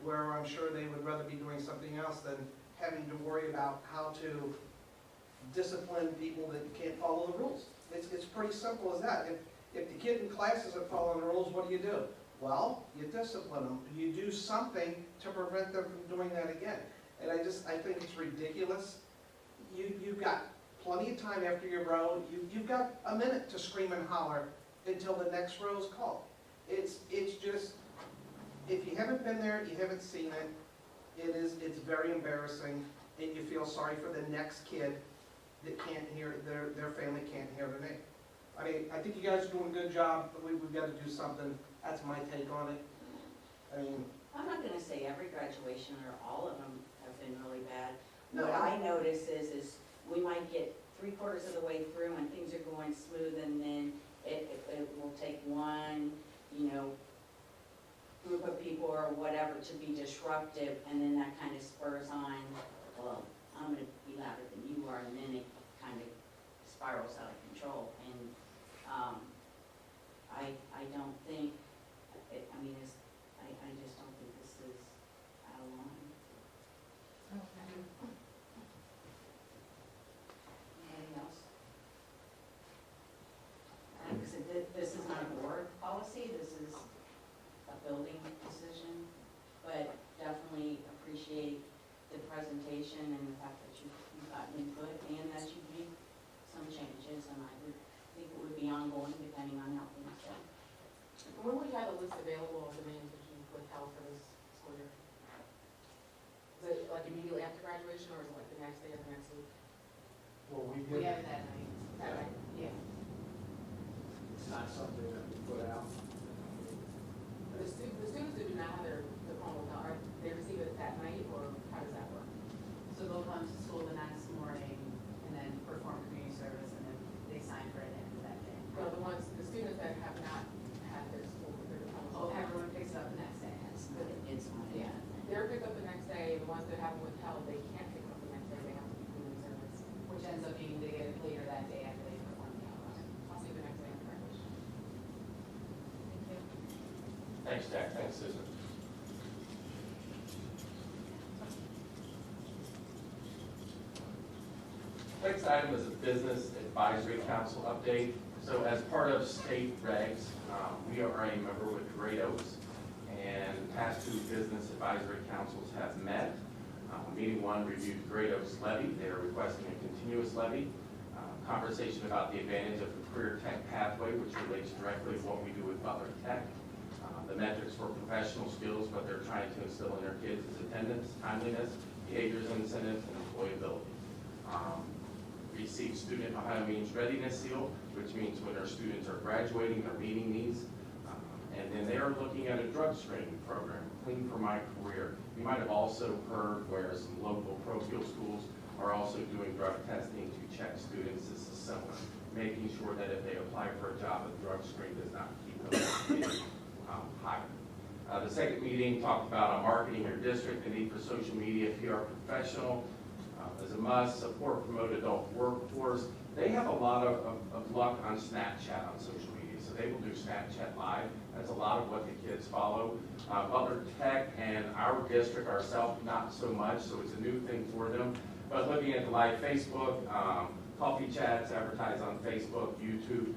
where I'm sure they would rather be doing something else than having to worry about how to discipline people that can't follow the rules. It's pretty simple as that. If the kid in class isn't following the rules, what do? Well, you discipline them. You do something to prevent them from doing that again. And I think it's ridiculous. You've got plenty of time after your row. You've got a minute to scream and holler until the next row is called. It's just, if you haven't been there, you haven't seen it, it's very embarrassing, and you feel sorry for the next kid that can't hear, their family can't hear their name. I mean, I think you guys are doing a good job, but we've got to do something. That's my take on it. I mean, I'm not gonna say every graduation or all of them have been really bad. No, What I notice is we might get 3/4 of the way through and things are going smooth, and then it will take one, group of people or whatever to be disruptive, and then that kind of spurs on, well, I'm gonna be louder than you are, and then it kind of spirals out of control. And I don't think, I just don't think this is out of line. Anybody else? This is not a board policy, this is a building decision, but definitely appreciate the presentation and the fact that you've gotten input and that you've made some changes, and I would think it would be ongoing depending on how things When will you have a list available of the names that you withheld for this school year? Is it like immediately after graduation, or is it like the next day or the next week? Well, we We give, have it that night. Is that right? Yeah. it's not something that we put out. The students that do not have their diploma, are they receive it that night, or how does that work? So they'll come to school the next morning and then perform community service, and then they sign for it at the end of that day. No, the students that have not had their school, their diploma. Oh, everyone picks it up the next day. Yeah, they're picked up the next day. The ones that haven't withheld, they can't pick up the next day. They have to do community service. Which ends up being they get it later that day after they perform the hours. I'll see you the next day after graduation. Thank you. Thanks, Jack. Thanks, Susan. Next item is a Business Advisory Council update. So as part of state regs, we are a member with Great Oaks, and the past two Business Advisory Councils have met. Meeting one reviewed Great Oaks levy. They are requesting a continuous levy. Conversation about the advantage of the career tech pathway, which relates directly to what we do with Butler Tech. The metrics for professional skills, what they're trying to instill in their kids is attendance, timeliness, behaviors, incentives, and employability. Receive Student Ohio Means Readiness Seal, which means when our students are graduating, they're meeting these. And then they are looking at a drug screening program, Clean for My Career. You might have also heard where some local parochial schools are also doing drug testing to check students. This is similar, making sure that if they apply for a job, a drug screen does not keep them from getting hired. The second meeting talked about marketing your district, the need for social media, PR professional. As a must, support, promote adult workforce. They have a lot of luck on Snapchat on social media, so they will do Snapchat Live. That's a lot of what the kids follow. Butler Tech and our district ourselves, not so much, so it's a new thing for them. But looking at the live Facebook, coffee chats, advertise on Facebook, YouTube.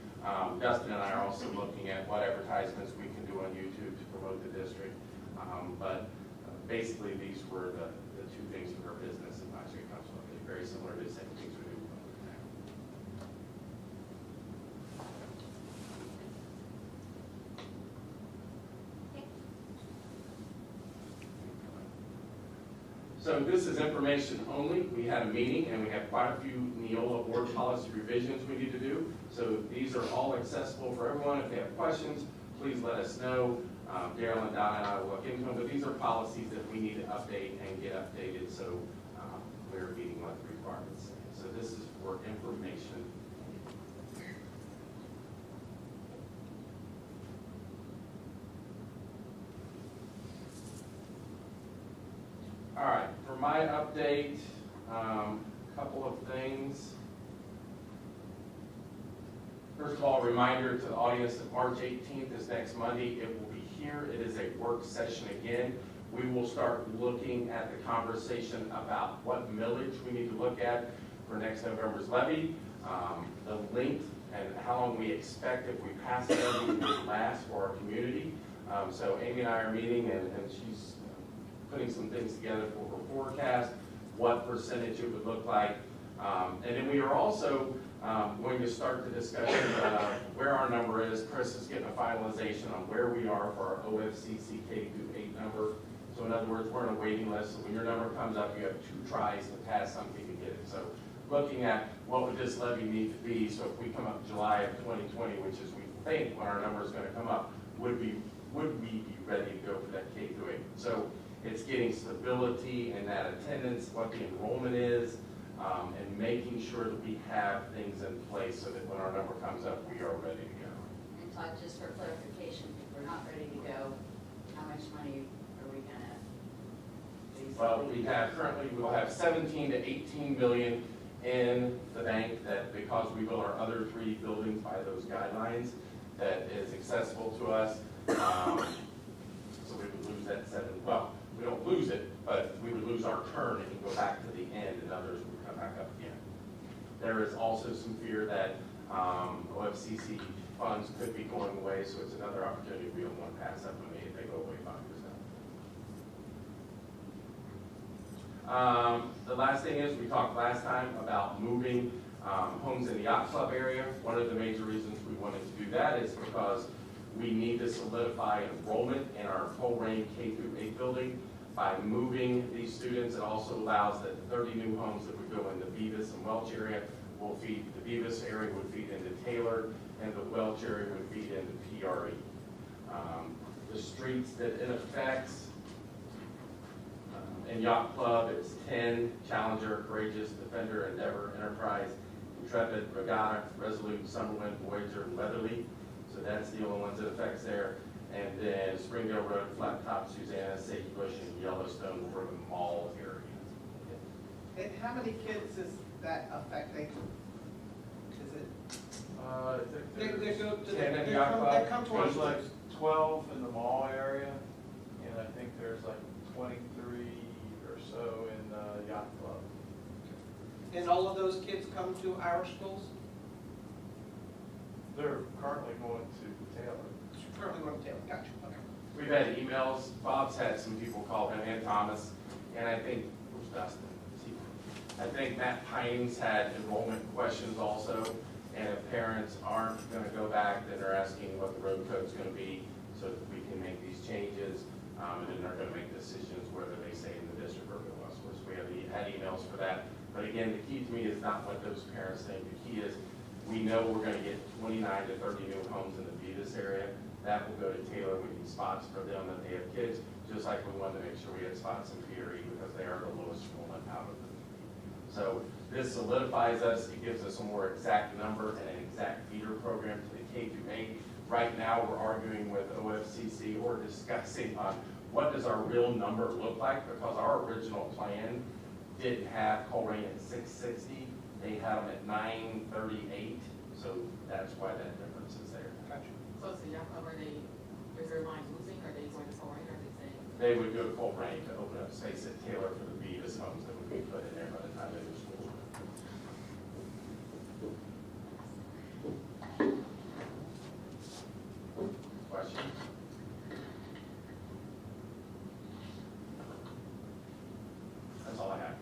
Dustin and I are also looking at what advertisements we can do on YouTube to promote the district. But basically, these were the two things for our Business Advisory Council. They're very similar to the same things we do with Butler Tech. So this is information only. We had a meeting and we have quite a few Neola board policy revisions we need to do. So these are all accessible for everyone. If they have questions, please let us know. Daryl and Donna and I will look into them, but these are policies that we need to update and get updated, so we're meeting what the requirements say. So this is for information. All right, for my update, couple of things. First of all, a reminder to the audience that March 18th is next Monday. It will be here. It is a work session again. We will start looking at the conversation about what millage we need to look at for next November's levy, the length and how long we expect if we pass the levy will last for our community. So Amy and I are meeting, and she's putting some things together for her forecast, what percentage it would look like. And then we are also going to start the discussion where our number is. Chris is getting a finalization on where we are for our OFCC K-8 number. So in other words, we're on a waiting list. So when your number comes up, you have 2 tries to pass something to get it. So looking at what would this levy need to be. So if we come up July of 2020, which is we think when our number is going to come up, would we be ready to go for that K-8? So it's getting stability and that attendance, what the enrollment is, and making sure that we have things in place so that when our number comes up, we are ready to go. And Todd, just for clarification, if we're not ready to go, how much money are we gonna? Well, we have currently, we'll have 17 to 18 million in the bank that because we built our other 3 buildings by those guidelines, that is accessible to us. So we would lose that 7, well, we don't lose it, but we would lose our turn and go back to the end and others would come back up again. There is also some fear that OFCC funds could be going away, so it's another opportunity we don't want to pass up when they go away 5%. The last thing is, we talked last time about moving homes in the yacht club area. One of the major reasons we wanted to do that is because we need to solidify enrollment in our Colerain K-8 building by moving these students. It also allows that 30 new homes that would go in the Beavis and Welch area will feed, the Beavis area would feed into Taylor, and the Welch area would feed into PRE. The streets that it affects, in Yacht Club, it's 10, Challenger, Courageous, Defender, Endeavor, Enterprise, Intrepid, Regatta, Resolute, Summerwind, Voyager, and Weatherly. So that's the only ones it affects there. And then Springdale Road, Flat Top, Susanna, Sage Bush, and Yellowstone for the mall area. And how many kids is that affecting? Is it? They go to, 10 in they Yacht come, Club. they come to There's us. like 12 in the mall area, and I think there's like 23 or so in the yacht club. And all of those kids come to our schools? They're currently going to Taylor. Currently going to Taylor, gotcha, okay. We've had emails, Bob's had some people call him, and Thomas, and I think, where's Dustin? I think Matt Pines had enrollment questions also, and if parents aren't gonna go back, then they're asking what the road code's gonna be, so that we can make these changes, and then they're gonna make decisions whether they stay in the district or go elsewhere. So we have had emails for that, but again, the key to me is not what those parents think, the key is, we know we're gonna get 29 to 30 new homes in the Beavis area. That will go to Taylor. We need spots for them that they have kids, just like we wanted to make sure we had spots in PRE because they are the lowest enrollment out of the three. So this solidifies us. It gives us a more exact number and an exact feeder program to the K-8. Right now, we're arguing with OFCC or discussing on what does our real number look like, because our original plan didn't have Colerain at 660. They had them at 938. So that's why that difference is there. Gotcha. So it's the yacht club, is their line losing, or are they going to Colerain, or are they saying? They would go to Colerain to open up space at Taylor for the Beavis homes that would be put in there by the time they were school. Questions? That's all I have.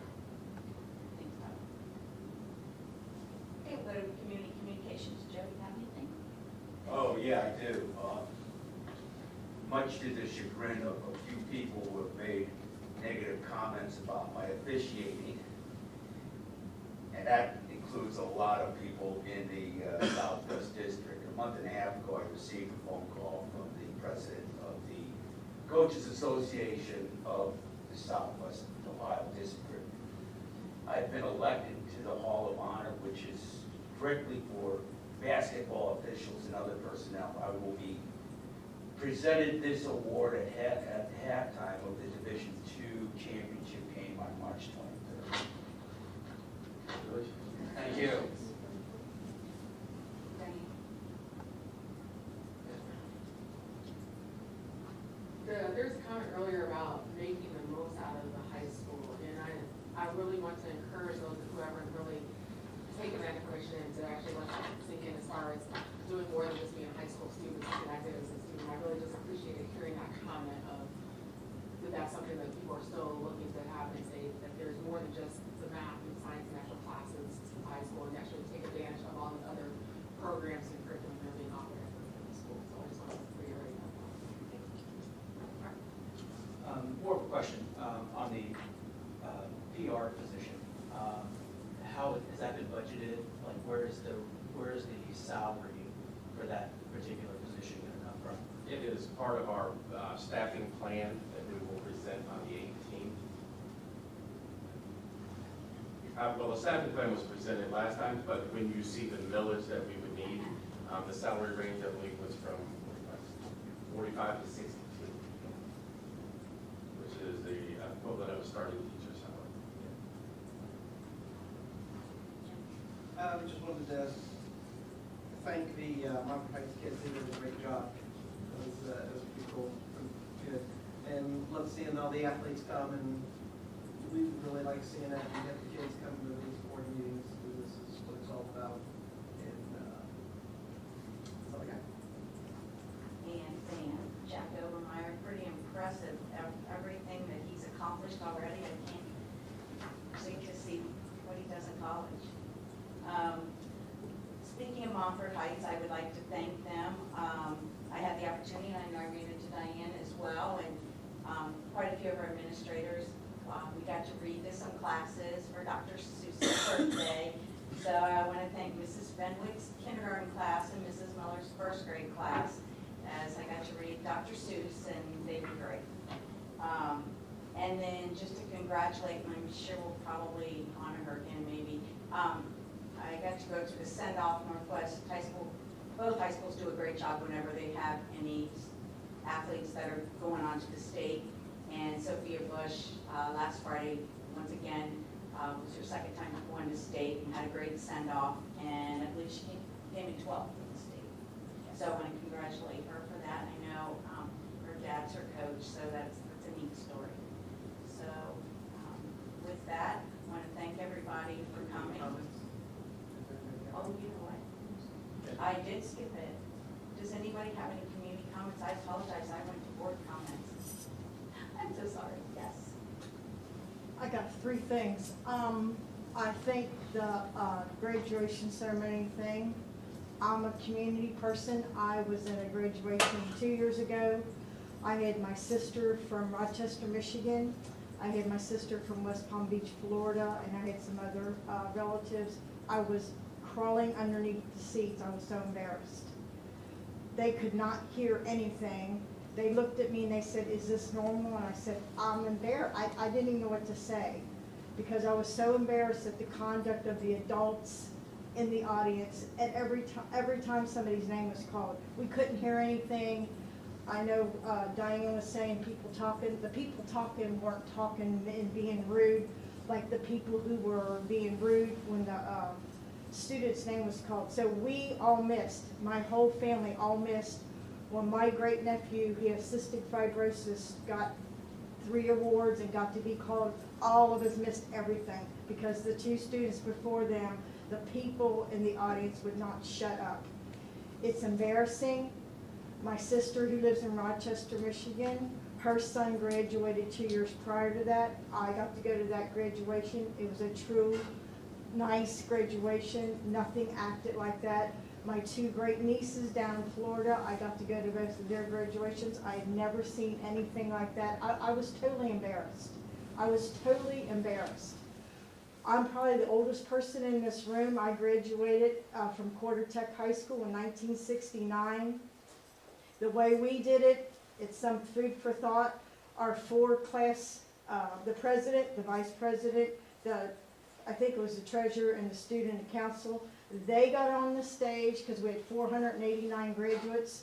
Okay, we'll go to community communications. Joe, you have anything? Oh, yeah, I do. Much to the chagrin of a few people who have made negative comments about my officiating, and that includes a lot of people in the Southwest District. A month and a half ago, I received a phone call from the president of the Coaches Association of the Southwest Ohio District. I've been elected to the Hall of Honor, which is strictly for basketball officials and other personnel. I will be presented this award at halftime of the Division II championship game on March 23rd. Thank you. There's a comment earlier about making the most out of the high school, and I really want to encourage those who haven't really taken that information and to actually let it sink in as far as doing more than just being a high school student, and active as a student. I really just appreciated hearing that comment of that that's something that people are still looking to have and say that there's more than just the math and science and natural classes in high school, and actually take advantage of all the other programs and curriculum that are being offered at the school. So I just wanted to reiterate that. More of a question on the PR position. How has that been budgeted? Like, where is the salary for that particular position going to come from? It is part of our staffing plan that we will present on the 18th. Well, the staffing plan was presented last time, but when you see the millage that we would need, the salary range, I believe, was from 45 to 62, which is the equivalent of a starting teacher salary. I just wanted to thank the Mountain Heights kids. They did a great job. It was pretty cool, good. And love seeing all the athletes come, and we really like seeing that. We get the kids come to these board meetings, and this is what it's all about. And that's all I got. And Dan, Jack Overmeyer, pretty impressive, everything that he's accomplished already. I can't wait to see what he does in college. Speaking of Montford Heights, I would like to thank them. I had the opportunity, and I know I ran into Diane as well, and quite a few of our administrators. We got to read to some classes for Dr. Seuss's birthday. So I want to thank Mrs. Fenwick's kindergarten class and Mrs. Miller's first grade class, as I got to read Dr. Seuss, and they were great. And then just to congratulate, and I'm sure we'll probably honor her again maybe, I got to go to the send-off Northwest High School. Both high schools do a great job whenever they have any athletes that are going on to the state. And Sophia Bush, last Friday, once again, was her second time going to state and had a great send-off. And I believe she came in 12th in the state. So I want to congratulate her for that. I know her dad's her coach, so that's a neat story. So with that, I want to thank everybody for coming. Oh, you know what? I did skip it. Does anybody have any community comments? I apologize, I went to board comments. I'm so sorry, yes. I got 3 things. I think the graduation ceremony thing, I'm a community person. I was at a graduation 2 years ago. I had my sister from Rochester, Michigan. I had my sister from West Palm Beach, Florida, and I had some other relatives. I was crawling underneath the seats. I was so embarrassed. They could not hear anything. They looked at me and they said, "Is this normal?" And I said, "I'm embarrassed." I didn't even know what to say because I was so embarrassed at the conduct of the adults in the audience. And every time somebody's name was called, we couldn't hear anything. I know Diane was saying people talking. The people talking weren't talking and being rude like the people who were being rude when the student's name was called. So we all missed, my whole family all missed when my great nephew, he had cystic fibrosis, got 3 awards and got to be called. All of us missed everything because the 2 students before them, the people in the audience would not shut up. It's embarrassing. My sister who lives in Rochester, Michigan, her son graduated 2 years prior to that. I got to go to that graduation. It was a true nice graduation. Nothing acted like that. My 2 great nieces down in Florida, I got to go to both of their graduations. I had never seen anything like that. I was totally embarrassed. I was totally embarrassed. I'm probably the oldest person in this room. I graduated from Quarter Tech High School in 1969. The way we did it, it's some food for thought. Our 4 class, the president, the vice president, I think it was the treasurer and the student council, they got on the stage because we had 489 graduates.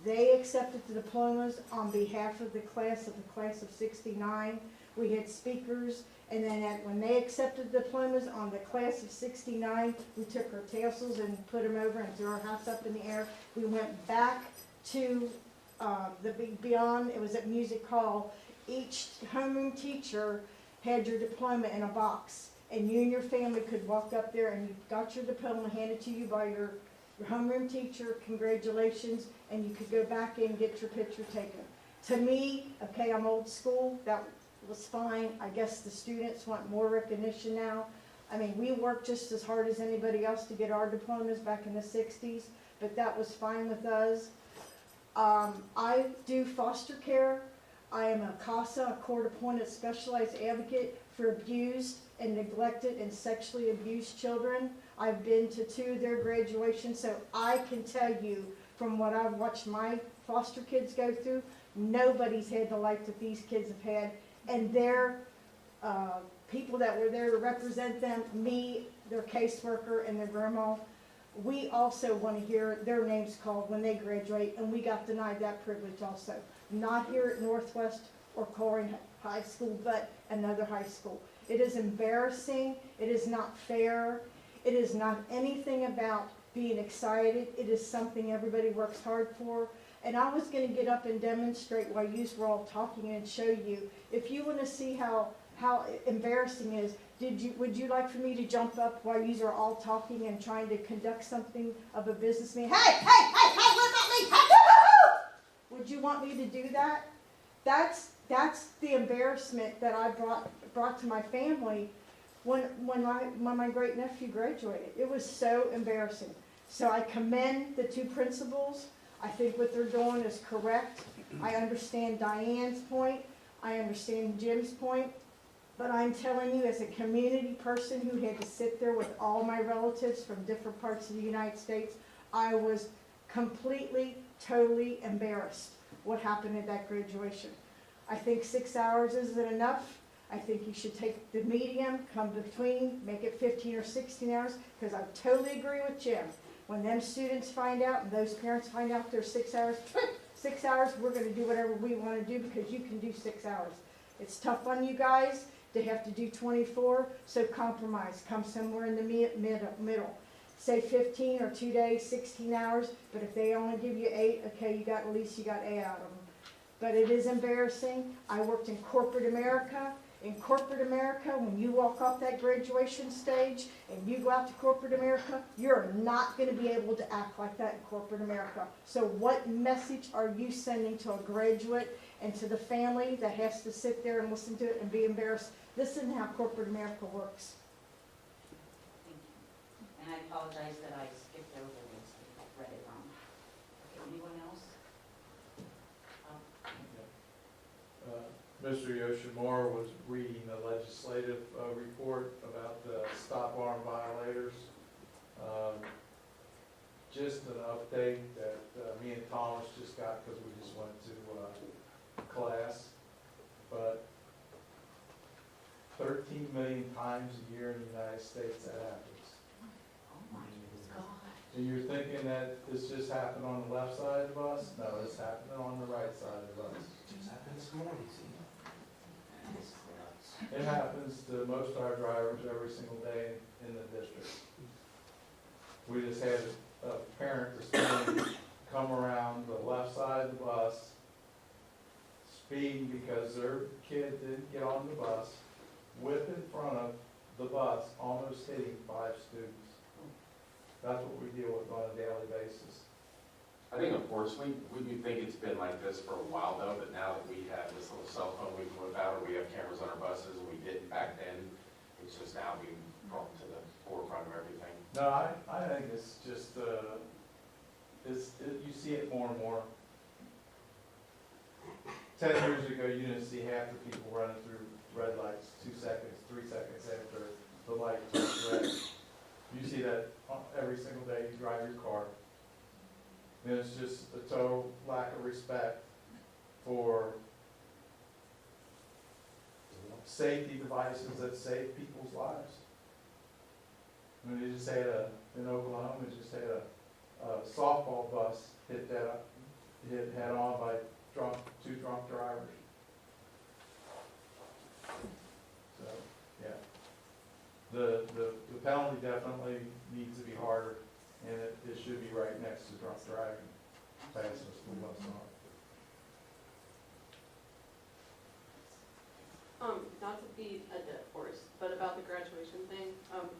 They accepted the diplomas on behalf of the class of 69. We had speakers, and then when they accepted the diplomas on the class of 69, we took our tassels and put them over and threw our hats up in the air. We went back to the Big Beyond. It was at Music Hall. Each homeroom teacher had your diploma in a box, and you and your family could walk up there and you got your diploma handed to you by your homeroom teacher. Congratulations, and you could go back in and get your picture taken. To me, okay, I'm old school, that was fine. I guess the students want more recognition now. I mean, we worked just as hard as anybody else to get our diplomas back in the 60s, but that was fine with us. I do foster care. I am a CASA, a court-appointed specialized advocate for abused and neglected and sexually abused children. I've been to 2 of their graduations, so I can tell you from what I've watched my foster kids go through, nobody's had the life that these kids have had. And their people that were there to represent them, me, their caseworker, and their grandma, we also want to hear their names called when they graduate, and we got denied that privilege also. Not here at Northwest or Colerain High School, but another high school. It is embarrassing. It is not fair. It is not anything about being excited. It is something everybody works hard for. And I was going to get up and demonstrate while you were all talking and show you. If you want to see how embarrassing it is, would you like for me to jump up while you are all talking and trying to conduct something of a business meeting? Hey, what about me? Hey, would you want me to do that? That's the embarrassment that I brought to my family when my great nephew graduated. It was so embarrassing. So I commend the 2 principals. I think what they're doing is correct. I understand Diane's point, I understand Jim's point, but I'm telling you, as a community person who had to sit there with all my relatives from different parts of the United States, I was completely, totally embarrassed what happened at that graduation. I think 6 hours isn't enough. I think you should take the medium, come between, make it 15 or 16 hours, because I totally agree with Jim. When them students find out and those parents find out there's 6 hours, 6 hours, we're gonna do whatever we wanna do because you can do 6 hours. It's tough on you guys to have to do 24, so compromise, come somewhere in the middle. Say 15 or 2 days, 16 hours, but if they only give you 8, okay, you got, at least you got 8 out of them. But it is embarrassing. I worked in corporate America. In corporate America, when you walk off that graduation stage and you go out to corporate America, you're not going to be able to act like that in corporate America. So what message are you sending to a graduate and to the family that has to sit there and listen to it and be embarrassed? This isn't how corporate America works. Thank you. And I apologize that I skipped over this, I read it wrong. Okay, anyone else? Mr. Yoshimura was reading the legislative report about the stop arm violators. Just an update that me and Thomas just got because we just went to class. But 13 million times a year in the United States that happens. Oh my God. So you're thinking that this just happened on the left side of the bus? No, it's happening on the right side of the bus. It just happened this morning, see? It happens to most of our drivers every single day in the district. We just had a parent this morning come around the left side of the bus, speeding because their kid didn't get on the bus, whip in front of the bus, almost hitting 5 students. That's what we deal with on a daily basis. I think unfortunately, we do think it's been like this for a while though, but now that we have this little cell phone we can whip out, or we have cameras on our buses, and we didn't back then, it's just now being brought to the forefront of everything. No, I think it's just, you see it more and more. 10 years ago, you didn't see half the people running through red lights 2 seconds, 3 seconds after the light turns red. You see that every single day you drive your car. And it's just a total lack of respect for safety devices that save people's lives. I mean, they just had in Oklahoma, they just had a softball bus hit head on by 2 drunk drivers. So, yeah. The penalty definitely needs to be harder, and it should be right next to drunk driving, passing a school bus on. Not to beat a dead horse, but about the graduation thing,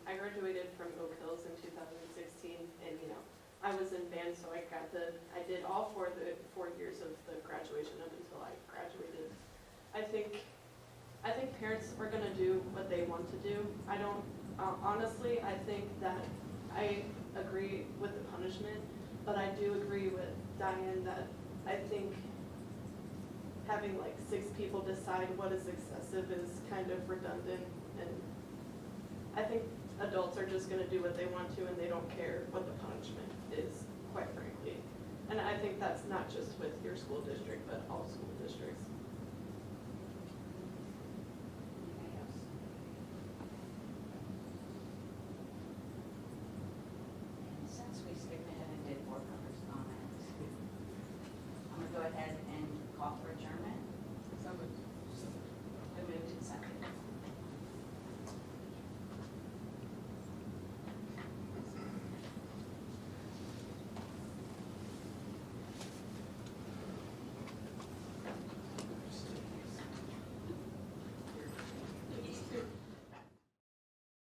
I graduated from Oak Hills in 2016, and I was in band, so I did all 4 years of the graduation up until I graduated. I think parents are gonna do what they want to do. I don't, honestly, I think that I agree with the punishment, but I do agree with Diane that I think having like 6 people decide what is excessive is kind of redundant, and I think adults are just gonna do what they want to and they don't care what the punishment is, quite frankly. And I think that's not just with your school district, but all school districts.